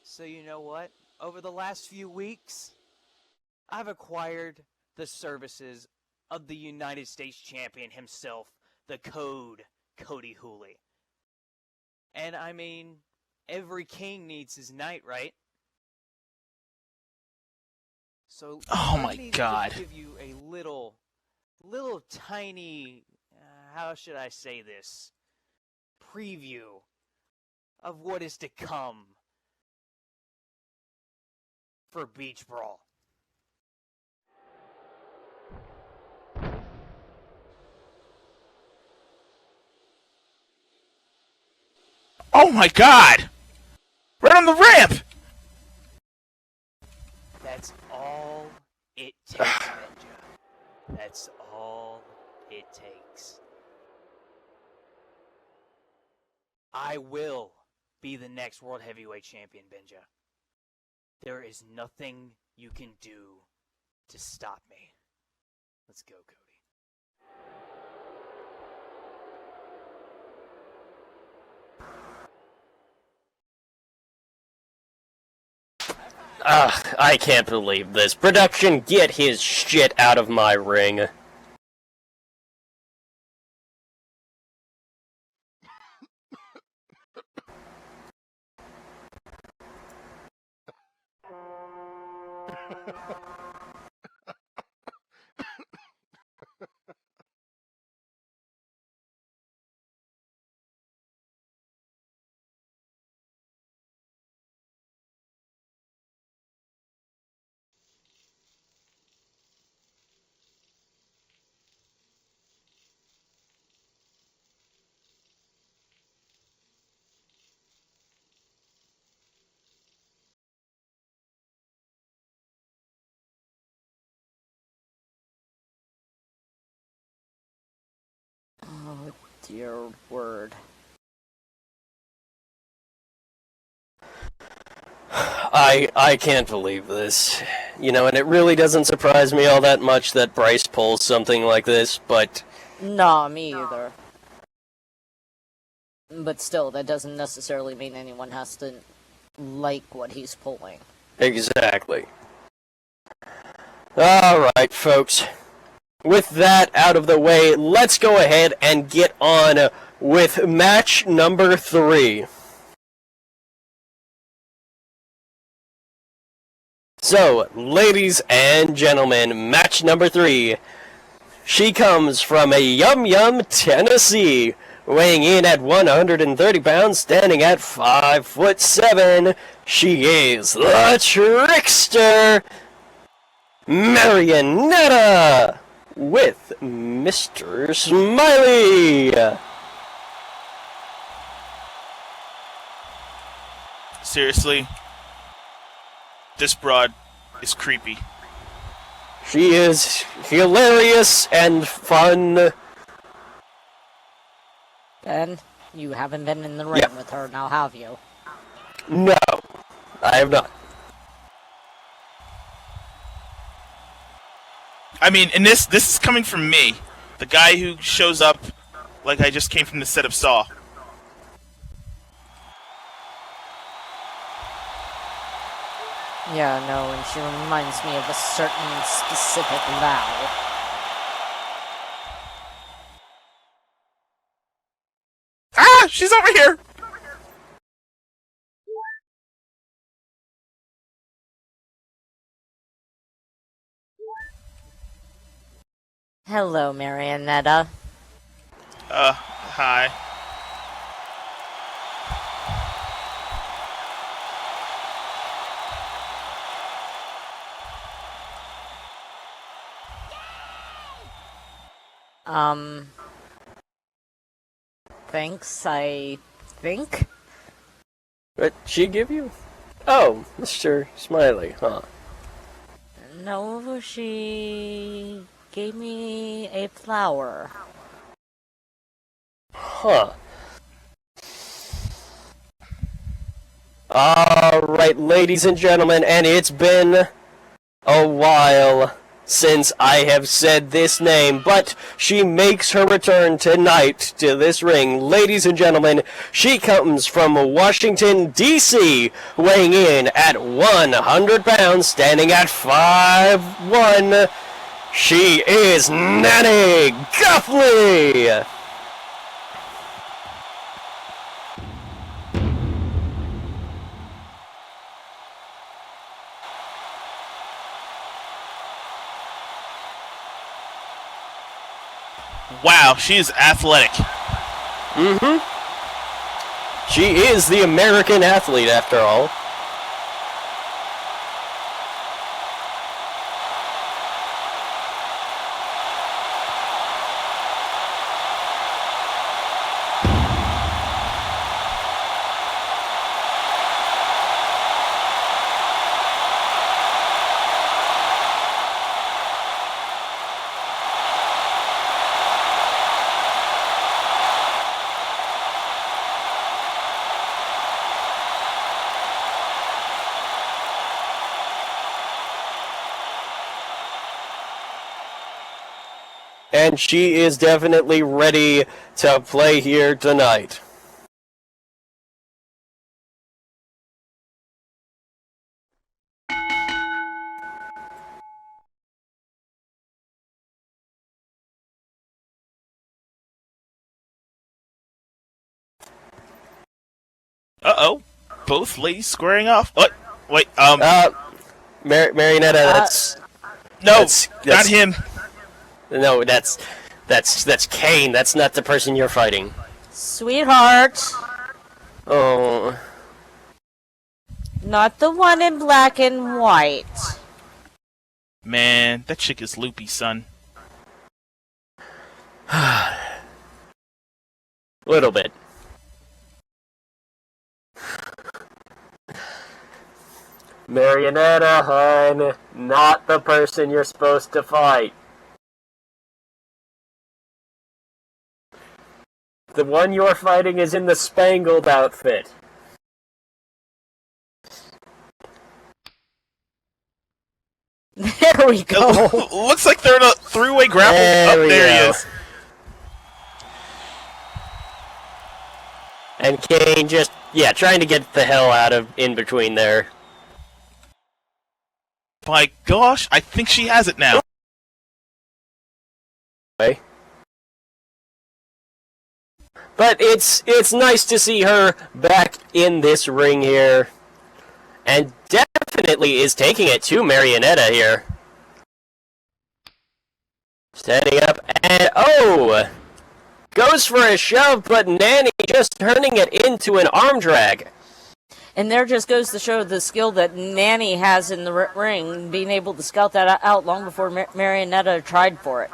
So you know what? Over the last few weeks, I've acquired the services of the United States champion himself, the Code, Cody Hooley. And I mean, every king needs his knight, right? So Oh let my me God. just give you a little tiny, how should I say this, preview of what is to come for Beach Brawl. Oh my God! Right on the ramp! That's all it takes, Benja. That's all it takes. I will be the next World Heavyweight Champion, Benja. There is nothing you can do to stop me. Let's go, Cody. I can't believe this. Production, get his shit out of my ring. Oh, dear word. I can't believe this. You know, and it really doesn't surprise me all that much that Bryce pulls something like this, but... Nah, me either. But still, that doesn't necessarily mean anyone has to like what he's pulling. Exactly. Alright, folks. With that out of the way, let's go ahead and get on with match number 3. So, ladies and gentlemen, match number 3. She comes from Yum Yum, Tennessee, weighing in at 130 pounds, standing at 5'7". She is the Trickster, Marionetta, with Mr. Smiley. Seriously? This broad is creepy. She is hilarious and fun. Ben, you haven't been in the ring with her, now have you? No, I have not. I mean, and this is coming from me, the guy who shows up like I just came from the set of Saw. Yeah, no, and she reminds me of a certain specific vow. Ah! She's over here! Hello, Marionetta. Hi. Thanks, I think. What she give you? Oh, Mr. Smiley, huh? No, she gave me a flower. Huh. Alright, ladies and gentlemen, and it's been a while since I have said this name, but she makes her return tonight to this ring. Ladies and gentlemen, she comes from Washington, D.C., weighing in at 100 pounds, standing at 5'1". She is Nanny Guffley! Wow, she is athletic. She is the American athlete, after all. And she is definitely ready to play here tonight. Uh-oh. Both ladies squaring off. What? Wait, Marionetta, that's... no, that's- not him. No, that's Kane. That's not the person you're fighting. Sweetheart, Oh... not the one in black and white. Man, that chick is loopy, son. Little bit. Marionetta, hun, not the person you're supposed to fight. The one you're fighting is in the spangled outfit. There we go. Looks like they're in a three-way grapple. There we There he go. is. And Kane just, trying to get the hell out of in between there. My gosh, I think she has it now. Okay. But it's nice to see her back in this ring here. And definitely is taking it to Marionetta here. Standing up and goes for a shove, but Nanny just turning it into an arm drag. And there just goes to show the skill that Nanny has in the ring, being able to scout that out long before Marionetta tried for it.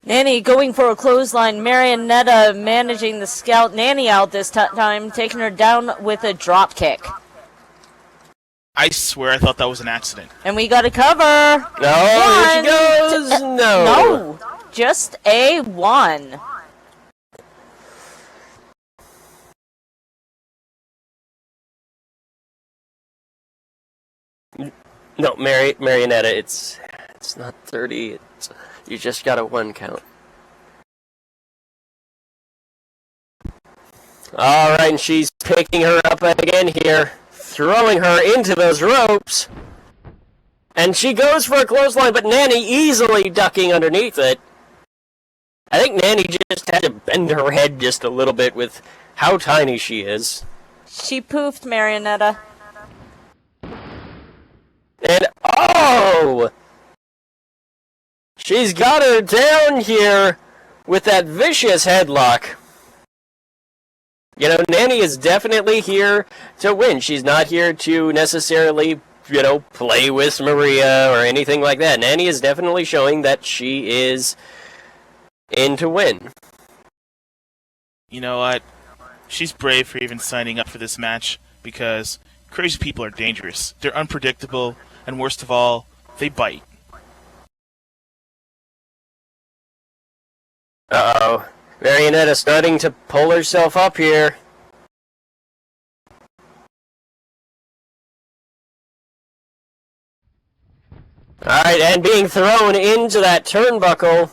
Nanny going for a clothesline. Marionetta managing to scout Nanny out this time, taking her down with a drop kick. I swear I thought that was an accident. And we got a cover. No, here she goes. No. No, just a one. No, Marionetta, it's not 30. You just got a 1 count. Alright, and she's picking her up again here, throwing her into those ropes. And she goes for a clothesline, but Nanny easily ducking underneath it. I think Nanny just had to bend her head just a little bit with how tiny she is. She poofed Marionetta. And oh! She's got her down here with that vicious headlock. You know, Nanny is definitely here to win. She's not here to necessarily, play with Maria or anything like that. Nanny is definitely showing that she is in to win. You know what? She's brave for even signing up for this match because crazy people are dangerous. They're unpredictable, and worst of all, they bite. Uh-oh. Marionetta starting to pull herself up here. Alright, and being thrown into that turnbuckle.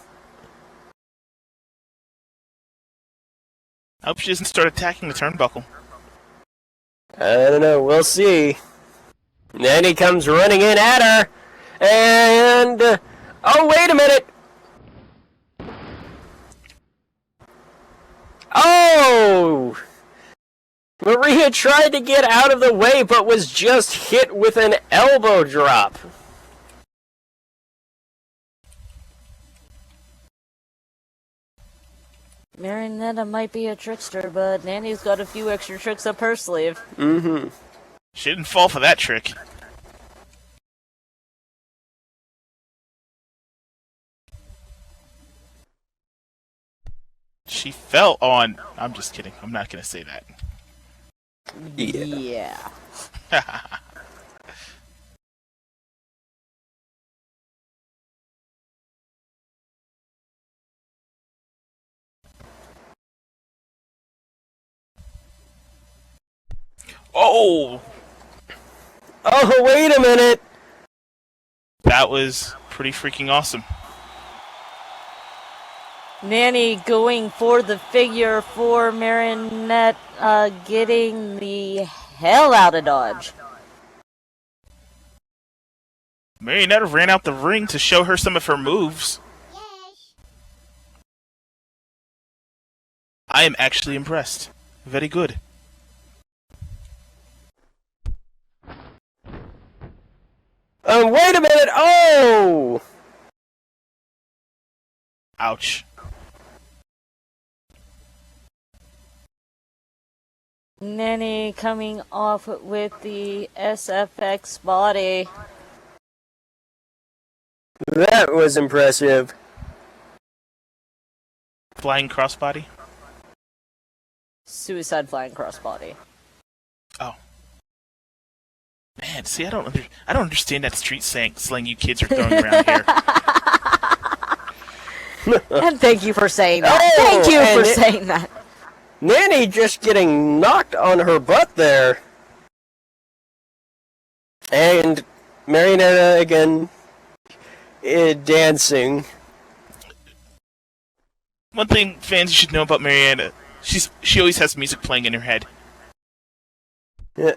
I hope she doesn't start attacking the turnbuckle. I don't know, we'll see. Then he comes running in at her. And... oh, wait a minute! Oh! Maria tried to get out of the way, but was just hit with an elbow drop. Marionetta might be a trickster, but Nanny's got a few extra tricks up her sleeve. Mm-hmm. She didn't fall for that trick. She fell on... I'm just kidding. I'm not going to say that. Yeah. Oh! Oh, wait a minute! That was pretty freaking awesome. Nanny going for the figure for Marinette, getting the hell out of Dodge. Marionetta ran out the ring to show her some of her moves. I am actually impressed. Very good. Wait a minute! Oh! Ouch. Nanny coming off with the SFX body. That was impressive. Flying crossbody? Suicide flying crossbody. Oh. Man, see, I don't understand that street slang you kids are throwing around here. And thank you for saying that. Oh, thank you for and saying that. Nanny just getting knocked on her butt there. And Marionetta again dancing. One thing fans should know about Marionetta, she always has music playing in her head.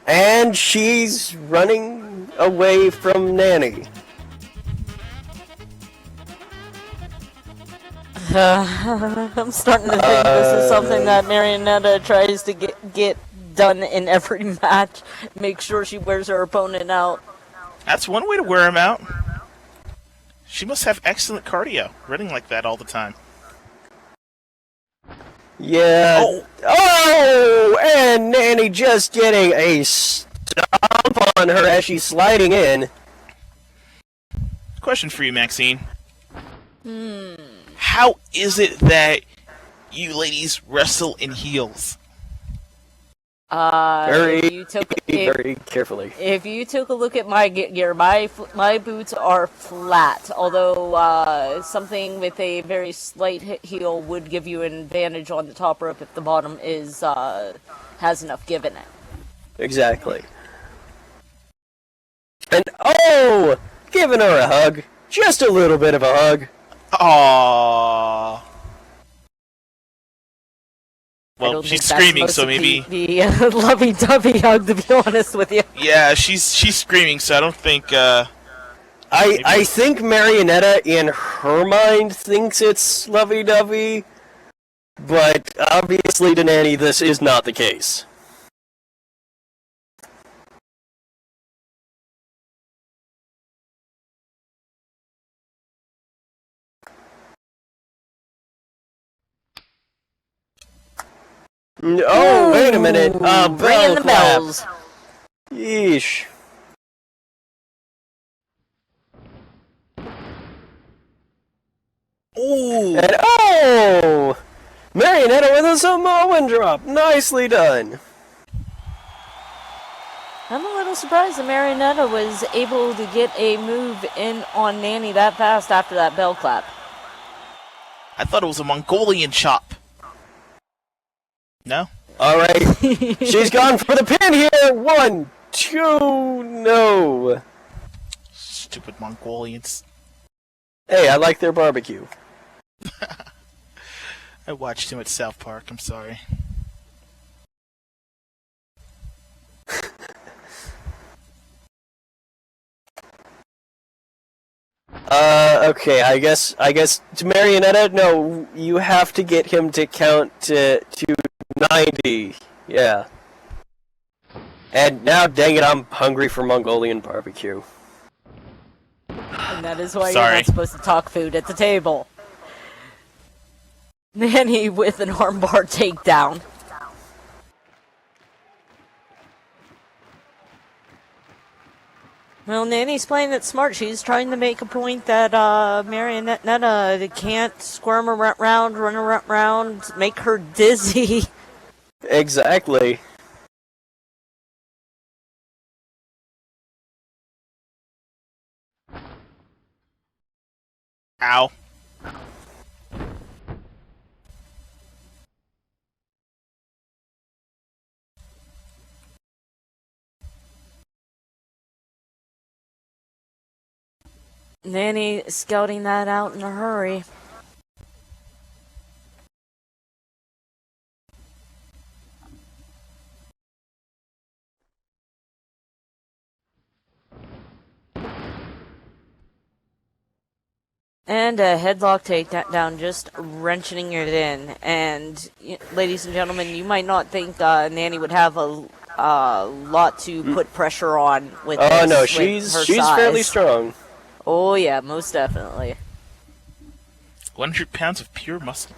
And she's running away from Nanny. I'm starting to think this is something that Marionetta tries to get done in every match. Make sure she wears her opponent out. That's one way to wear him out. She must have excellent cardio, running like that all the time. Yeah. Oh, and Nanny just getting a stomp on her as she's sliding in. Question for you, Maxine. How is it that you ladies wrestle in heels? Very carefully. If you took a look at my gear, my boots are flat. Although something with a very slight heel would give you an advantage on the top rope if the bottom is has enough give in it. Exactly. And oh, giving her a hug, just a little bit of a hug. Aww. Well, she's screaming, so maybe the lovey-dovey hug. To be honest with you. Yeah, she's screaming, so I don't think. I think Marionetta, in her mind, thinks it's lovey-dovey, but obviously to Nanny, this is not the case. Oh, wait a minute. Ringing the clap. bells. Yeesh. Ooh! And oh! Marionetta with a Samoan drop. Nicely done. I'm a little surprised that Marionetta was able to get a move in on Nanny that fast after that bell clap. I thought it was a Mongolian chop. No? Alright. She's gone for the pin here. 1, 2, no. Stupid Mongolians. Hey, I like their barbecue. I watched him at South Park, I'm sorry. Okay, I guess to Marionetta, no, you have to get him to count to 90. Yeah. And now, dang it, I'm hungry for Mongolian barbecue. And that is why Sorry. you're not supposed to talk food at the table. Nanny with an armbar takedown. Well, Nanny's playing it smart. She's trying to make a point that Marionetta can't squirm around, run around, make her dizzy. Exactly. Ow. Nanny scouting that out in a hurry. And a headlock takedown, just wrenching it in. And, ladies and gentlemen, you might not think Nanny would have a lot to put pressure on with this. Oh no, with she's her fairly size. strong. Oh yeah, most definitely. 100 pounds of pure muscle.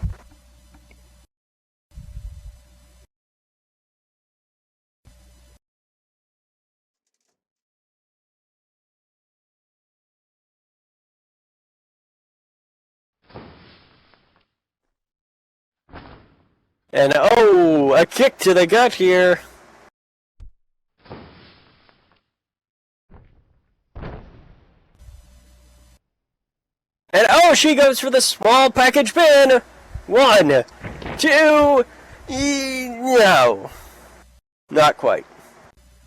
And oh, a kick to the gut here. And oh, she goes for the small package pin. 1, 2, no. Not quite.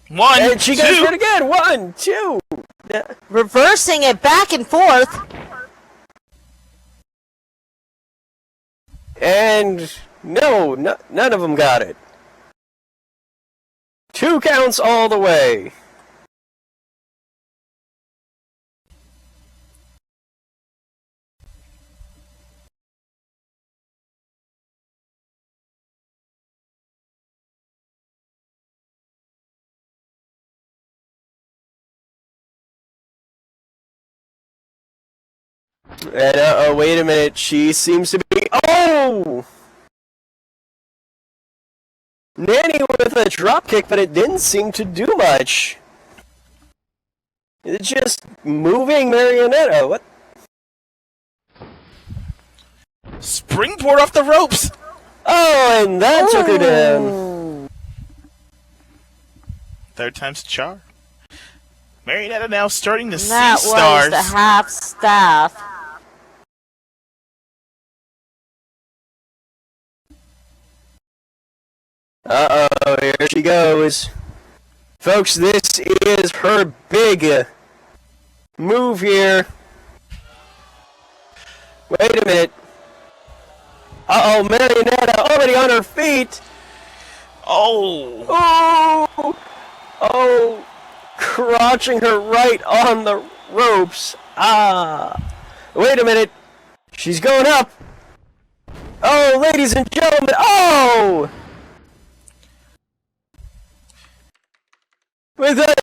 1, And she 2. goes for it again. 1, 2. Reversing it back and forth. And no, none of them got it. 2 counts all the way. And oh, wait a minute. She seems to be. Oh! Nanny with a drop kick, but it didn't seem to do much. It's just moving Marionetta. What? Springboard off the ropes! Oh, and that took her down. Ooh. 3rd time's a charm. Marionetta now starting to see That stars. was the half staff. Uh-oh, here she goes. Folks, this is her big move here. Wait a minute. Uh-oh, Marionetta already on her feet. Oh! Oh! Oh! Crouching her right on the ropes. Wait a minute. She's going up. Oh, ladies and gentlemen. Oh! With a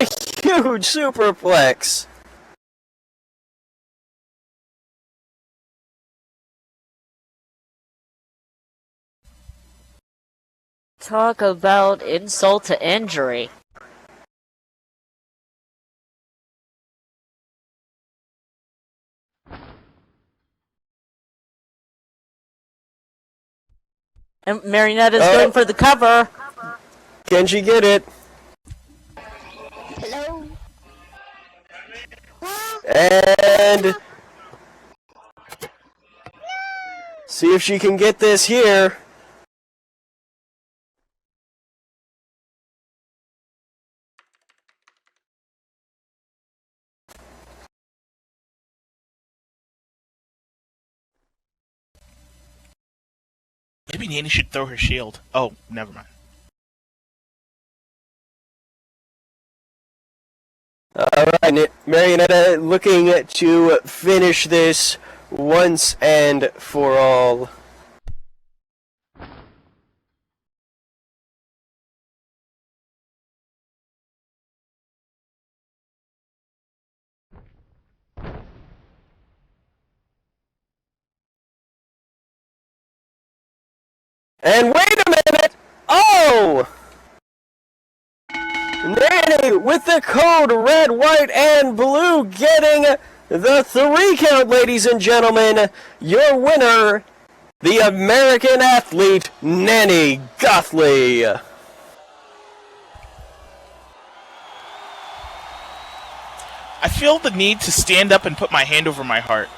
huge superplex. Talk about insult to injury. And Marionetta's going for the cover. Can she get it? Hello? And see if she can get this here. Maybe Nanny should throw her shield. Oh, never mind. Alright, Marionetta looking to finish this once and for all. And wait a minute! Oh! Nanny with the code red, white, and blue getting the 3 count, ladies and gentlemen. Your winner, the American athlete, Nanny Gothley. I feel the need to stand up and put my hand over my heart.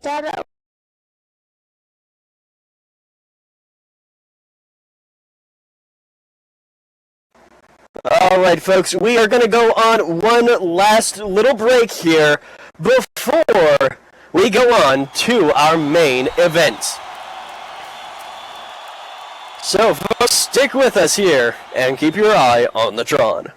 Dada. Alright, folks, we are going to go on one last little break here before we go on to our main event. So, folks, stick with us here and keep your eye on the Tron.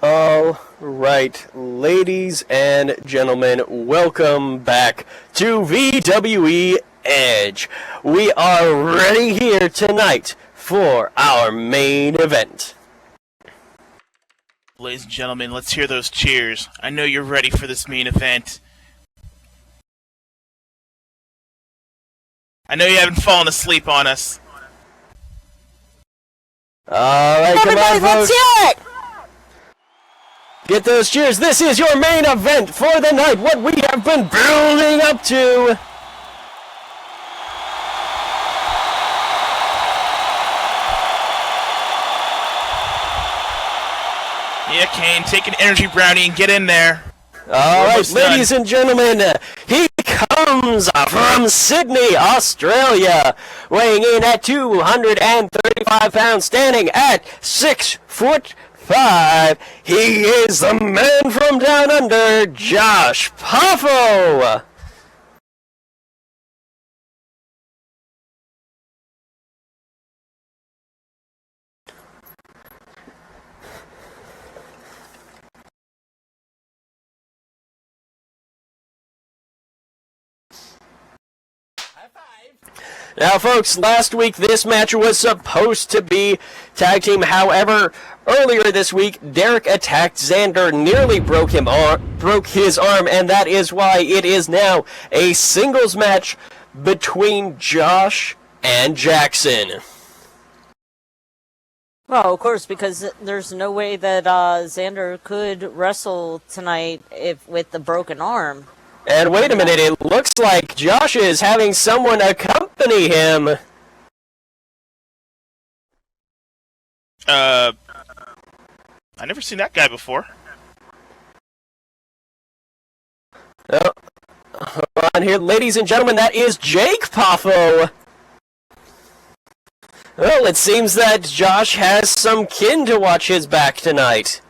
All right, ladies and gentlemen, welcome back to VWE Edge. We are ready here tonight for our main event. Ladies and gentlemen, let's hear those cheers. I know you're ready for this main event. I know you haven't fallen asleep on us. All right, come on, Let's folks. hear it! Get those cheers. This is your main event for the night, what we have been building up to. Yeah, Kane, take an energy brownie and get in there. All right, almost done. ladies and gentlemen, he comes from Sydney, Australia, weighing in at 235 pounds, standing at 6'5". He is the man from down under, Josh Poffo. Now, folks, last week this match was supposed to be tag team. However, earlier this week, Derek attacked Xander, nearly broke his arm, and that is why it is now a singles match between Josh and Jackson. Well, of course, because there's no way that Xander could wrestle tonight with the broken arm. And wait a minute, it looks like Josh is having someone accompany him. I never seen that guy before. Oh, hold on here, ladies and gentlemen, that is Jake Poffo. Well, it seems that Josh has some kin to watch his back tonight.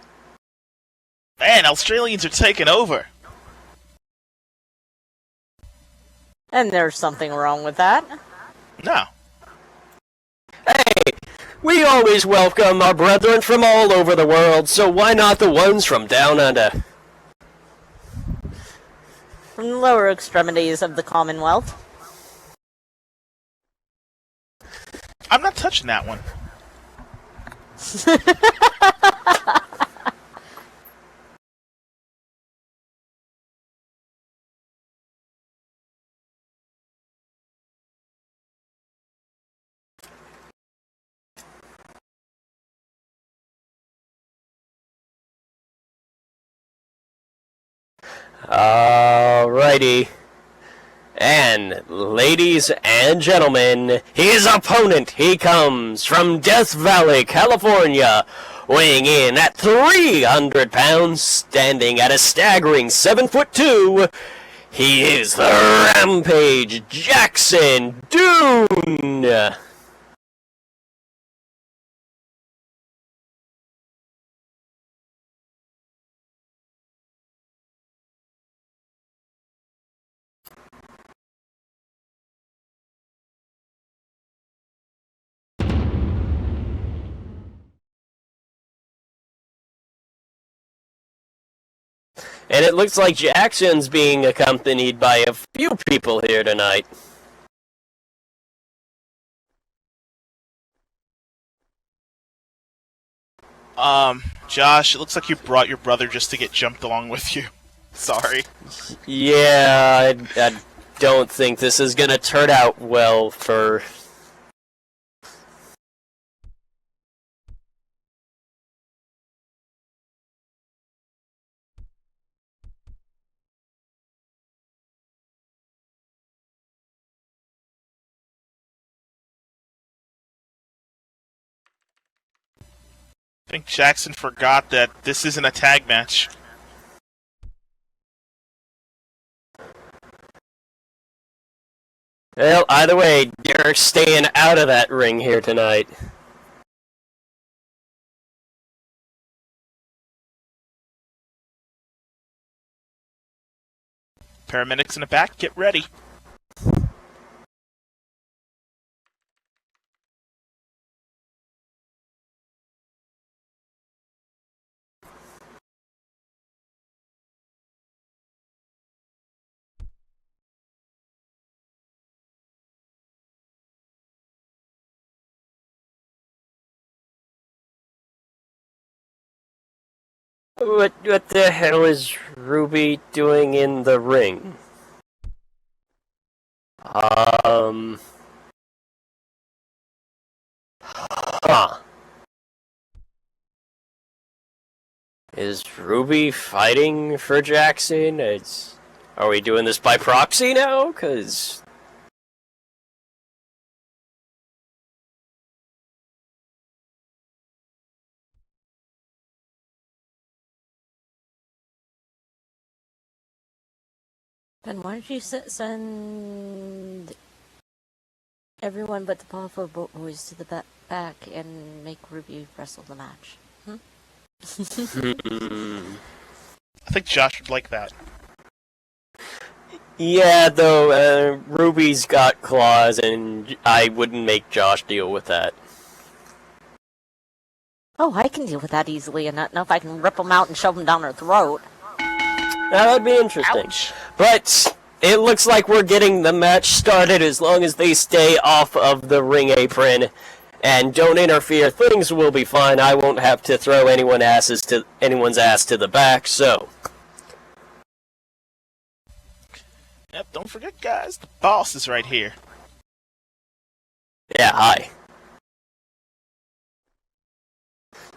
Man, Australians are taking over. And there's something wrong with that. No. Hey, we always welcome our brethren from all over the world, so why not the ones from down under? From the lower extremities of the Commonwealth. I'm not touching that one. Alrighty. And, ladies and gentlemen, his opponent, he comes from Death Valley, California, weighing in at 300 pounds, standing at a staggering 7'2". He is the Rampage Jackson Dune. And it looks like Jackson's being accompanied by a few people here tonight. Josh, it looks like you brought your brother just to get jumped along with you. Sorry. Yeah, I don't think this is gonna turn out well for... I think Jackson forgot that this isn't a tag match. Well, either way, Derek's staying out of that ring here tonight. Paramedics in the back, get ready. What the hell is Ruby doing in the ring? Huh. Is Ruby fighting for Jackson? Are we doing this by proxy now? 'Cause Ben, why don't you send everyone but the Buffalo Boys to the back and make Ruby wrestle the match? I think Josh would like that. Yeah, though, Ruby's got claws, and I wouldn't make Josh deal with that. Oh, I can deal with that easily, and not know if I can rip them out and shove them down her throat. That would be interesting. Ouch. But it looks like we're getting the match started as long as they stay off of the ring apron and don't interfere. Things will be fine. I won't have to throw anyone's ass to the back, so... Yep, don't forget, guys, the boss is right here. Yeah, hi.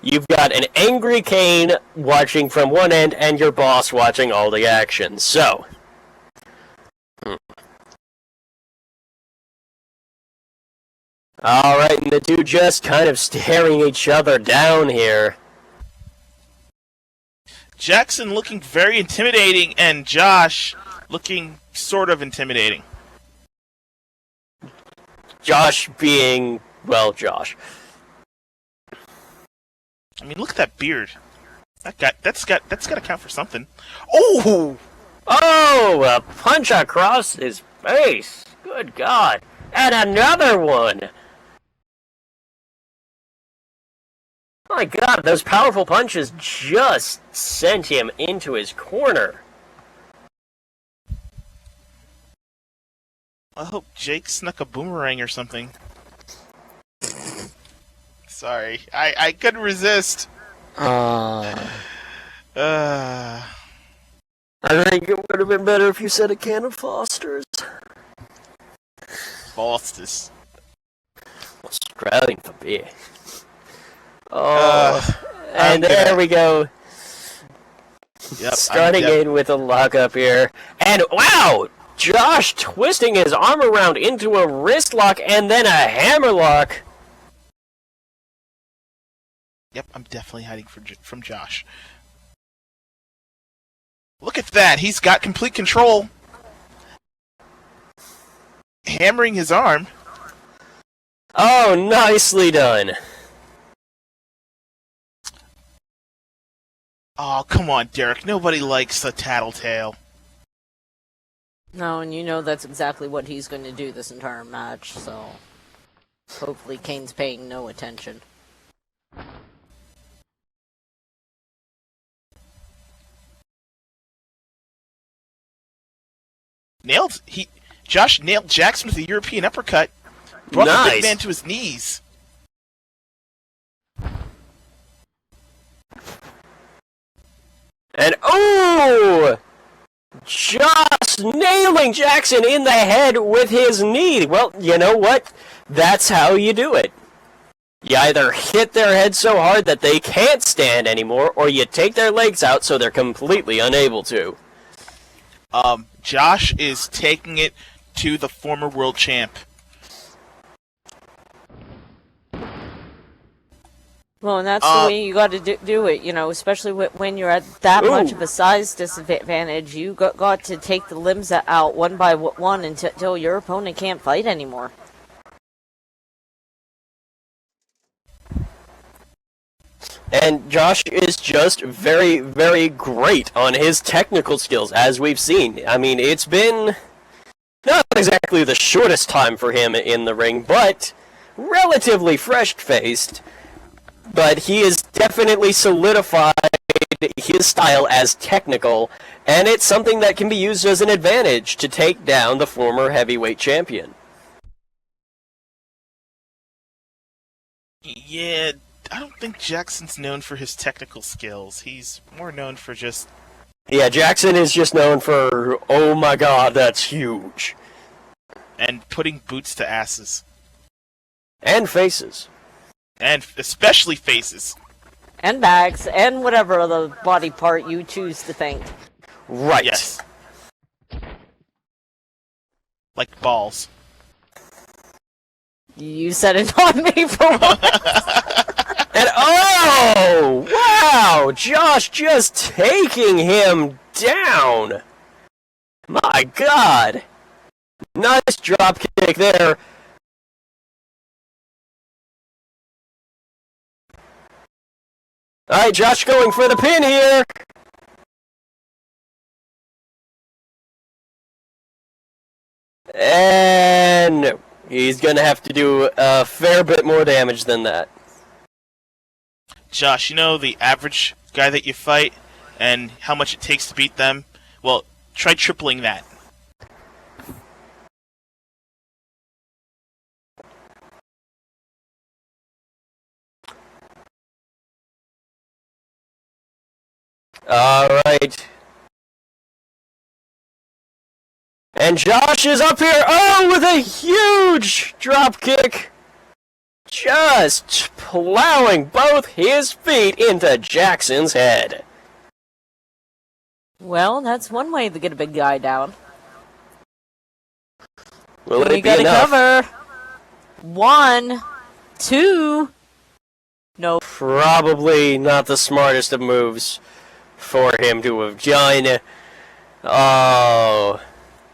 You've got an angry Kane watching from one end and your boss watching all the action, so... Alright, and the two just kind of staring each other down here. Jackson looking very intimidating, and Josh looking sort of intimidating. Josh being, well, Josh. I mean, look at that beard. That's got to count for something. Oh! Oh, a punch across his face. Good God. And another one. My God, those powerful punches just sent him into his corner. I hope Jake snuck a boomerang or something. Sorry, I couldn't resist. I think it would have been better if you said a can of Foster's. Foster's. Australian for beer. And there we go. Yep, Starting in with a lockup here. And wow! Josh twisting his arm around into a wrist lock and then a hammer lock. Yep, I'm definitely hiding from Josh. Look at that! He's got complete control. Hammering his arm. Oh, nicely done. Oh, come on, Derek. Nobody likes a tattletale. No, and you know that's exactly what he's going to do this entire match, so... Hopefully Kane's paying no attention. Josh nailed Jackson with a European uppercut. Brought the big Nice. man to his knees. And oh! Josh nailing Jackson in the head with his knee. Well, you know what? That's how you do it. You either hit their head so hard that they can't stand anymore, or you take their legs out so they're completely unable to. Josh is taking it to the former world champ. Well, and that's the way you got to do it, you know, especially when you're at that much of a size disadvantage. You got to take the limbs out one by one until your opponent can't fight anymore. And Josh is just very, very great on his technical skills, as we've seen. I mean, it's been not exactly the shortest time for him in the ring, but relatively fresh-faced. But he has definitely solidified his style as technical, and it's something that can be used as an advantage to take down the former heavyweight champion. Yeah, I don't think Jackson's known for his technical skills. He's more known for just... Yeah, Jackson is just known for, oh my god, that's huge. and putting boots to asses. And faces. And especially faces. And bags, and whatever other body part you choose to think. Right. Yes. Like balls. You said it on me for once. And oh! Wow! Josh just taking him down! My god! Nice drop kick there. Alright, Josh going for the pin here. And he's gonna have to do a fair bit more damage than that. Josh, you know the average guy that you fight and how much it takes to beat them? Well, try tripling that. Alright. And Josh is up here, oh, with a huge drop kick. Just plowing both his feet into Jackson's head. Well, that's one way to get a big guy down. Will We it be gotta enough? cover. 1, 2. No. Probably not the smartest of moves for him to have done. Oh.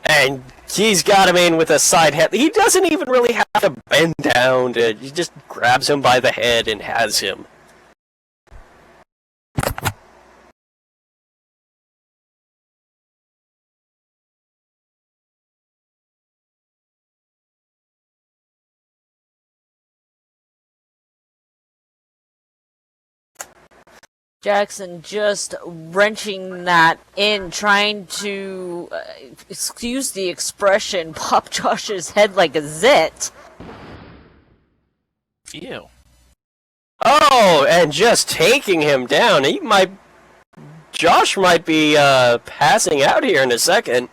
And he's got him in with a side head. He doesn't even really have to bend down. He just grabs him by the head and has him. Jackson just wrenching that in, trying to, excuse the expression, pop Josh's head like a zit. Ew. Oh, and just taking him down. Josh might be passing out here in a second.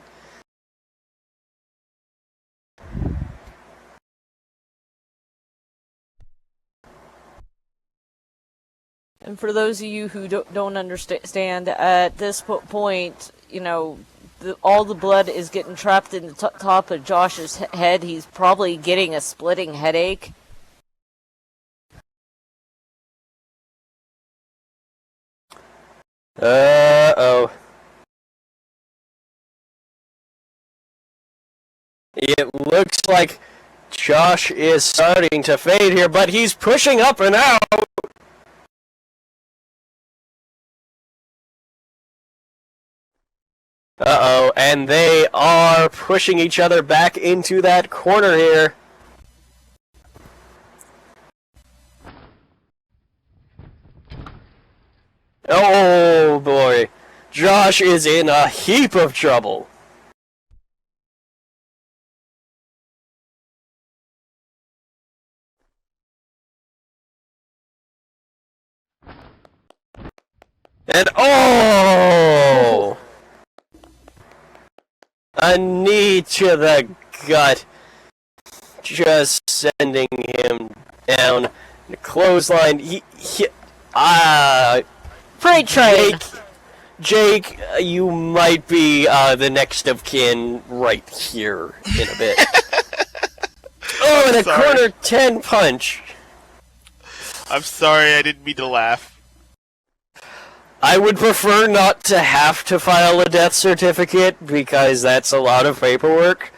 And for those of you who don't understand, at this point, you know, all the blood is getting trapped in the top of Josh's head. He's probably getting a splitting headache. Uh-oh. It looks like Josh is starting to fade here, but he's pushing up and out. Uh-oh, and they are pushing each other back into that corner here. Oh boy, Josh is in a heap of trouble. And oh! A knee to the gut. Just sending him down. The clothesline. Freight train! Jake, you might be the next of kin right here in a bit. Oh, and a Sorry. corner 10 punch. I'm sorry, I didn't mean to laugh. I would prefer not to have to file a death certificate because that's a lot of paperwork.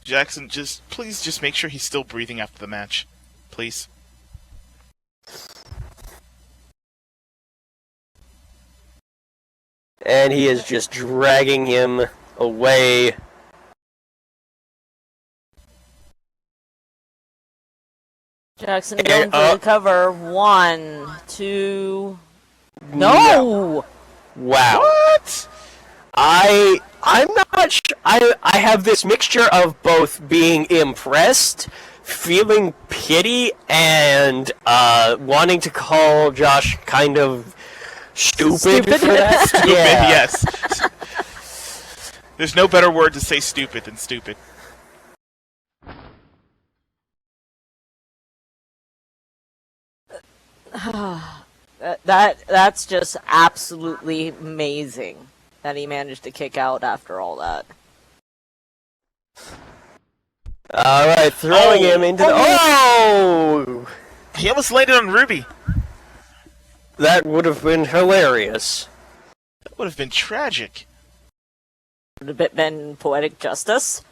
Jackson, please just make sure he's still breathing after the match. Please. And he is just dragging him away. Jackson going for the cover. 1, 2... No! Wow. What? I'm not Josh, I have this mixture of both being impressed, feeling pity, and wanting to call Josh kind of stupid for that. Stupid, Yeah. yes. There's no better word to say stupid than stupid. That's just absolutely amazing that he managed to kick out after all that. All right, throwing him into the... Oh! He almost landed on Ruby. That would have been hilarious. That would have been tragic. Would have been poetic justice.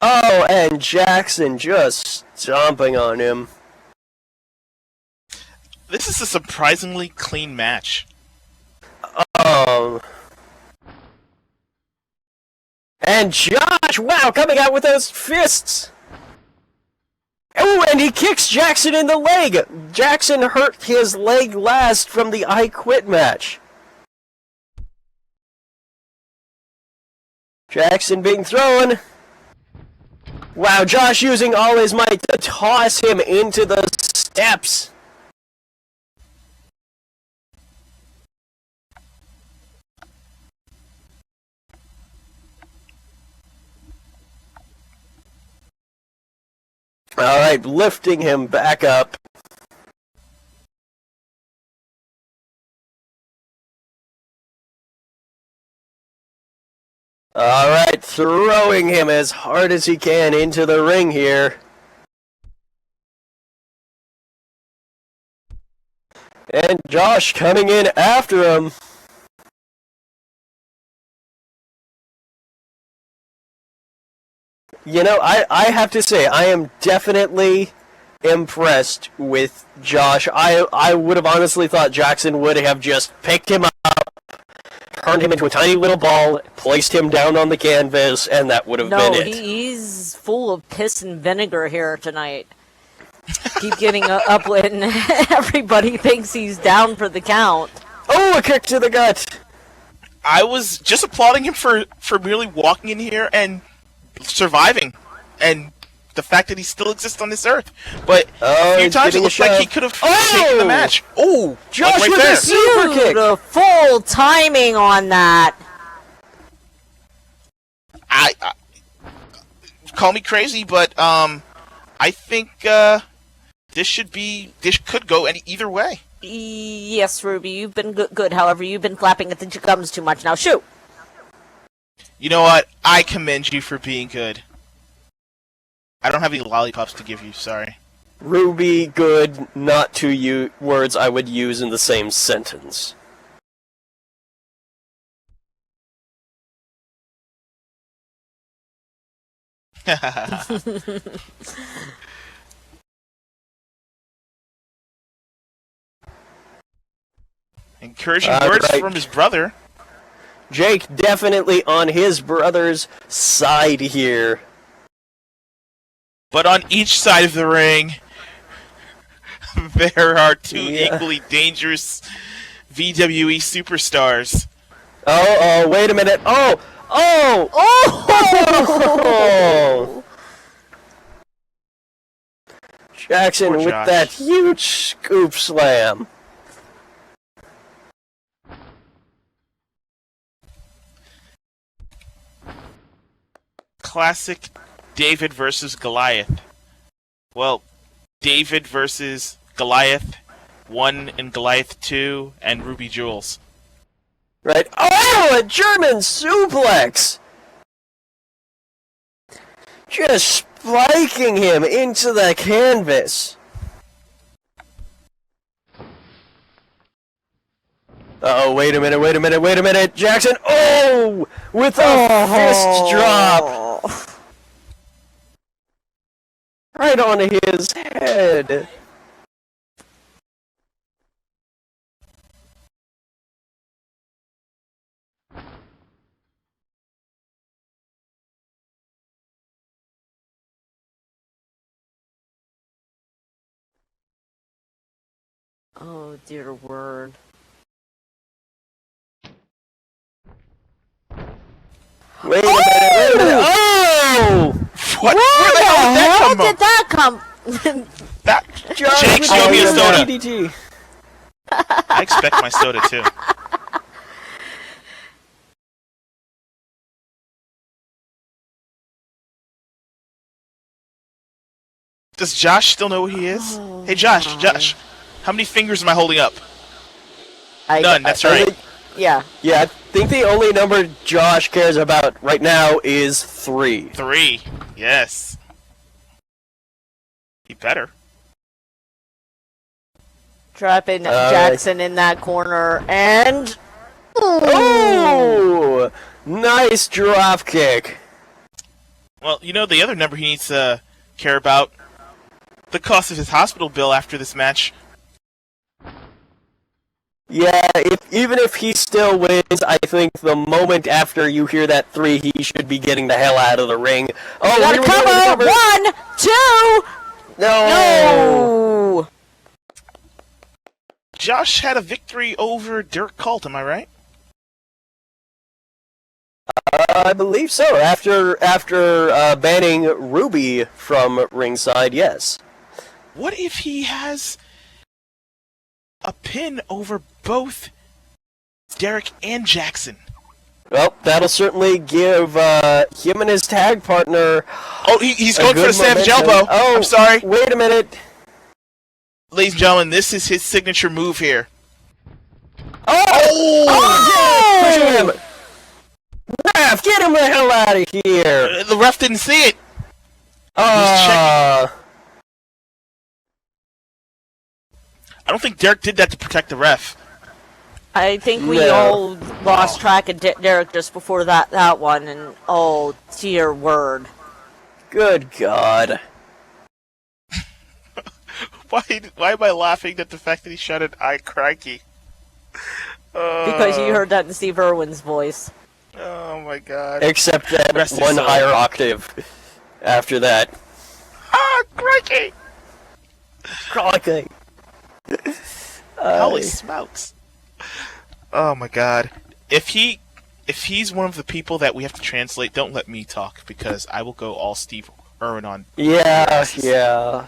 Oh, and Jackson just stomping on him. This is a surprisingly clean match. And Josh, wow, coming out with those fists. Oh, and he kicks Jackson in the leg. Jackson hurt his leg last from the I Quit match. Jackson being thrown. Wow, Josh using all his might to toss him into the steps. Alright, lifting him back up. Alright, throwing him as hard as he can into the ring here. And Josh coming in after him. You know, I have to say, I am definitely impressed with Josh. I would have honestly thought Jackson would have just picked him up, turned him into a tiny little ball, placed him down on the canvas, and that would have been it. He's full of piss and vinegar here tonight. Keep getting up when everybody thinks he's down for the count. Oh, a kick to the gut! I was just applauding him for merely walking in here and surviving, and the fact that he still exists on this earth. But a few times it looked like he could have taken the match. Oh, Josh right with there. a super kick! Beautiful timing on that. I call me crazy, but I think this could go either way. Yes, Ruby, you've been good. However, you've been flapping at the gums too much. Now shoot. You know what? I commend you for being good. I don't have any lollipops to give you, sorry. Ruby, good, not two words I would use in the same sentence. Encouraging words right. from his brother. Jake definitely on his brother's side here. But on each side of the ring, there are two equally dangerous VWE superstars. Oh, wait a minute. Oh! Jackson Poor with Josh. that huge scoop slam. Classic David versus Goliath. Well, David versus Goliath 1 and Goliath 2 and Ruby Jules. Right. Oh, a German suplex! Just spiking him into the canvas. Uh-oh, wait a minute. Jackson, with a fist drop. Right on his head. Oh, dear word. Wait a minute, wait a minute. Oh! What? Where the hell did that come did that come? That Josh Jake, with show me a the soda. DDT. I expect my soda too. Does Josh still know who he is? Hey, Josh, how many fingers am I holding up? None, that's right. Yeah. Yeah, I think the only number Josh cares about right now is 3. 3. Yes. He better. Trapping Jackson in that corner, and... Oh! Nice drop kick. Well, you know the other number he needs to care about? The cost of his hospital bill after this match. Yeah, even if he still wins, I think the moment after you hear that 3, he should be getting the hell out of the ring. Oh, gotta cover! 1, 2! No! Josh had a victory over Derek Colt, am I right? I believe so. After banning Ruby from ringside, yes. What if he has a pin over both Derek and Jackson? Well, that'll certainly give him and his tag partner. Oh, he's going for the savage elbow. Oh, I'm sorry. Wait a minute. Ladies and gentlemen, this is his signature move here. Oh! Pushing him. Ref, get him the hell out of here. The ref didn't see it. I don't think Derek did that to protect the ref. I think we all lost track of Derek just before that one, and oh, dear word. Good God. Why am I laughing at the fact that he shouted, "I crikey"? Because you heard that in Steve Irwin's voice. Oh my God. Except that Rest one his soul. higher octave after that. Ah, crikey! Crikey. Holy smokes. Oh my God. If he's one of the people that we have to translate, don't let me talk, because I will go all Steve Irwin on. Yeah.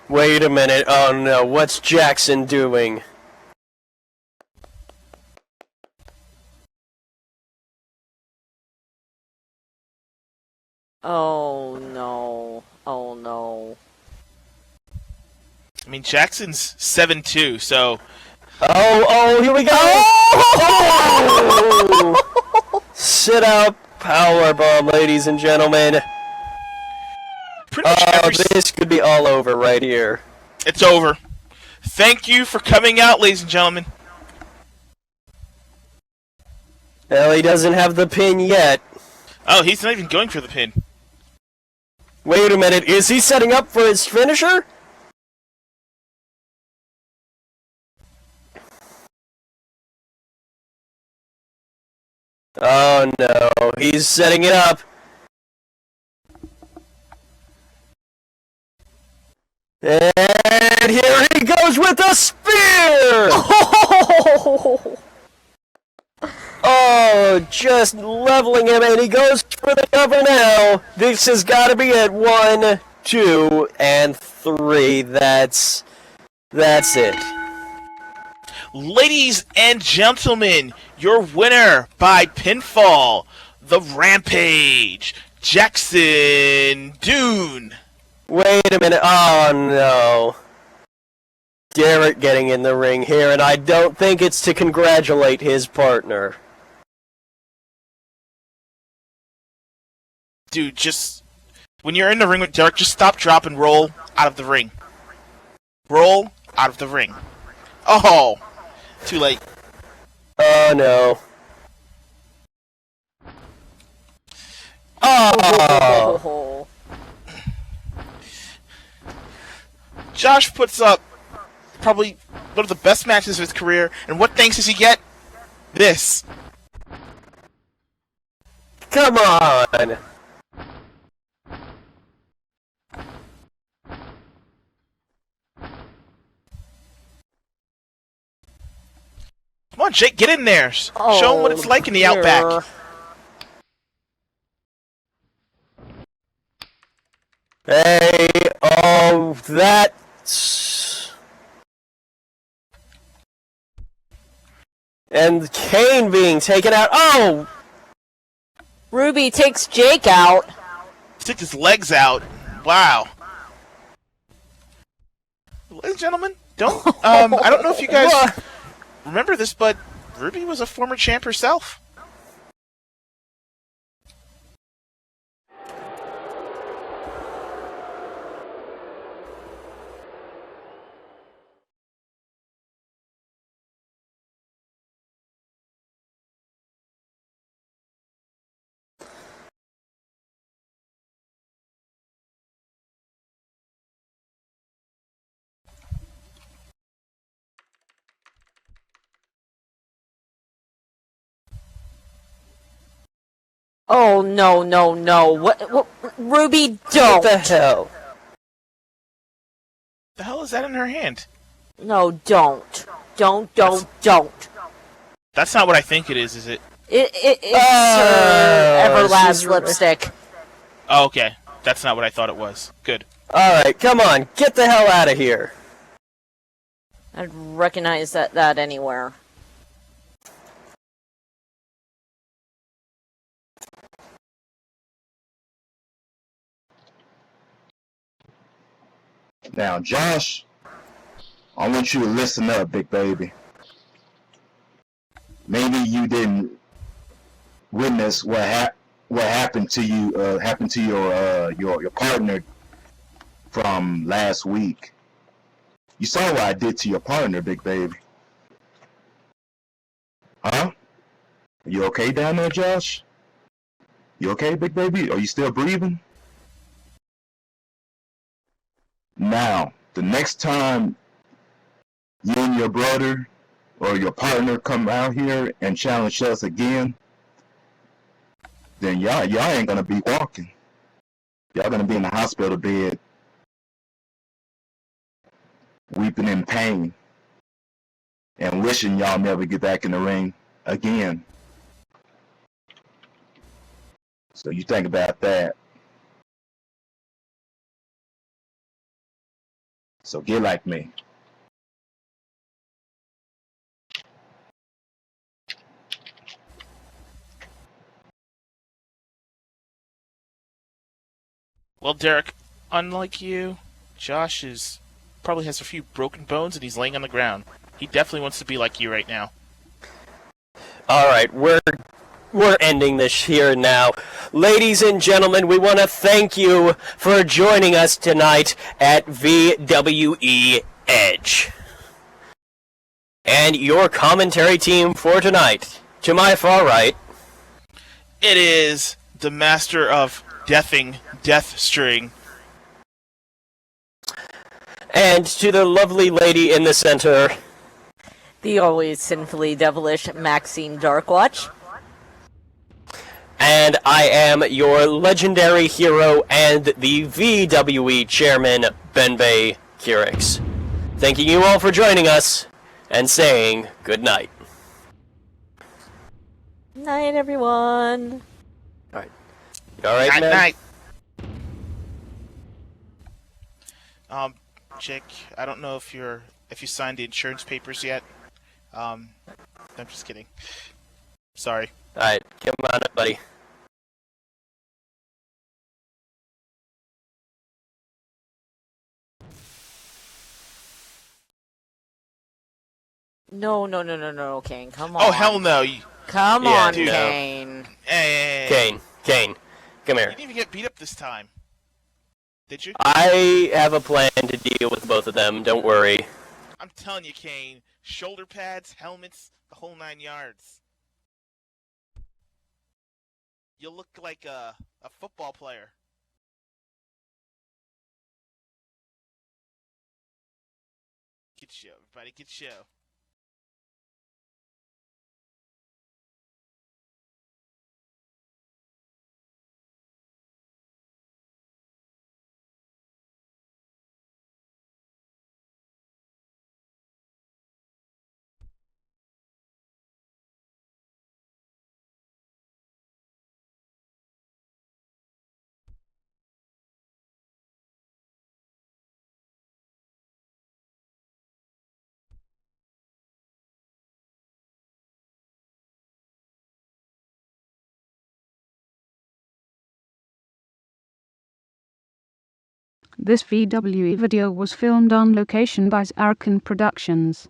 Wait a minute. Oh no, what's Jackson doing? Oh no. Oh no. I mean, Jackson's 7'2", so... Oh, here we go! Oh! Sit out powerbomb, ladies and gentlemen. Pretty much every... This could be all over right here. It's over. Thank you for coming out, ladies and gentlemen. Well, he doesn't have the pin yet. Oh, he's not even going for the pin. Wait a minute, is he setting up for his finisher? Oh no, he's setting it up. And here he goes with a spear! Oh, just leveling him, and he goes for the cover now. This has got to be at 1, 2, and 3. That's it. Ladies and gentlemen, your winner by pinfall, the Rampage, Jackson Dune. Wait a minute. Oh, no. Derek getting in the ring here, and I don't think it's to congratulate his partner. Dude, just... when you're in the ring with Derek, just stop, drop, and roll out of the ring. Roll out of the ring. Oh! Too late. Oh, no. Oh! Josh puts up probably one of the best matches of his career, and what thanks does he get? This. Come on! Come Come on, Jake, get in there. Oh, Show them what it's like in the Outback. Hey, oh, that's... And Kane being taken out. Oh! Ruby takes Jake out. Took his legs out. Wow. Ladies and gentlemen, I don't know if you guys remember this, but Ruby was a former champ herself. Oh, no, no, no. What? Ruby, don't. What the hell? The hell is that in her hand? No, don't. Don't. That's not what I think it is it? It's her Everlast she's- lipstick. Oh, okay. That's not what I thought it was. Good. Alright, come on, get the hell out of here. I'd recognize that anywhere. Now, Josh, I want you to listen up, big baby. Maybe you didn't witness what happened to you, your partner from last week. You saw what I did to your partner, big baby. Huh? Are you okay down there, Josh? You okay, big baby? Are you still breathing? Now, the next time you and your brother or your partner come out here and challenge us again, then y'all ain't gonna be walking. Y'all gonna be in the hospital bed, weeping in pain, and wishing y'all never get back in the ring again. So you think about that. So get like me. Well, Derek, unlike you, Josh probably has a few broken bones and he's laying on the ground. He definitely wants to be like you right now. Alright, we're ending this here now. Ladies and gentlemen, we want to thank you for joining us tonight at VWE Edge. And your commentary team for tonight, to my far right, It is the master of deathing Death String. and to the lovely lady in the center, The always sinfully devilish Maxine Darkwatch. and I am your legendary hero and the VWE chairman, Benbei Kirix. Thanking you all for joining us, and saying good night. Night, everyone. Alright. You alright, Night, man? night. Jake, I don't know if you signed the insurance papers yet. I'm just kidding. Sorry. Alright, come on up, buddy. No, Kane. Come on. Oh, hell no. Come Yeah, on, dude. Kane. Hey. Kane, come You here. didn't even get beat up this time. Did you? I have a plan to deal with both of them, don't worry. I'm telling you, Kane. Shoulder pads, helmets, the whole 9 yards. You look like a football player. Good show, everybody. Good show. This VWE video was filmed on location by Zarrakan Productions.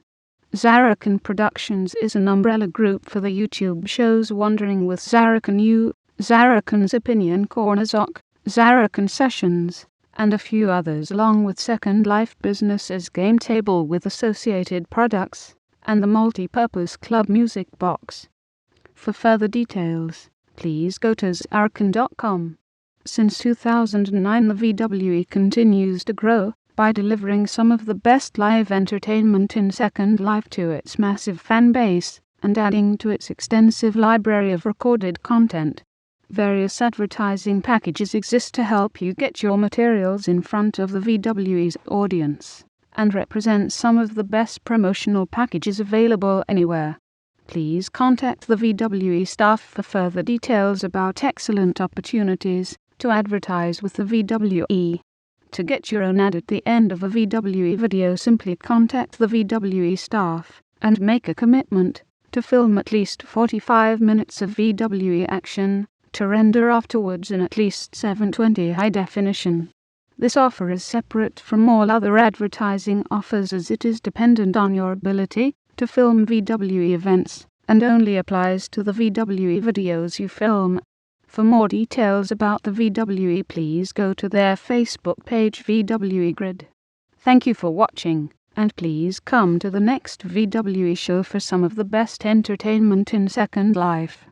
Zarrakan Productions is an umbrella group for the YouTube shows Wandering with Zarrakan U, Zarrakan's Opinion Corner Zoc, Zarrakan Sessions, and a few others, along with Second Life Business's Game Table with associated products, and the Multi-Purpose Club Music Box. For further details, please go to zarrakan.com. Since 2009, the VWE continues to grow by delivering some of the best live entertainment in Second Life to its massive fan base and adding to its extensive library of recorded content. Various advertising packages exist to help you get your materials in front of the VWE's audience and represent some of the best promotional packages available anywhere. Please contact the VWE staff for further details about excellent opportunities to advertise with the VWE. To get your own ad at the end of a VWE video, simply contact the VWE staff and make a commitment to film at least 45 minutes of VWE action to render afterwards in at least 720 high definition. This offer is separate from all other advertising offers as it is dependent on your ability to film VWE events and only applies to the VWE videos you film. For more details about the VWE, please go to their Facebook page VWE Grid. Thank you for watching, and please come to the next VWE show for some of the best entertainment in Second Life.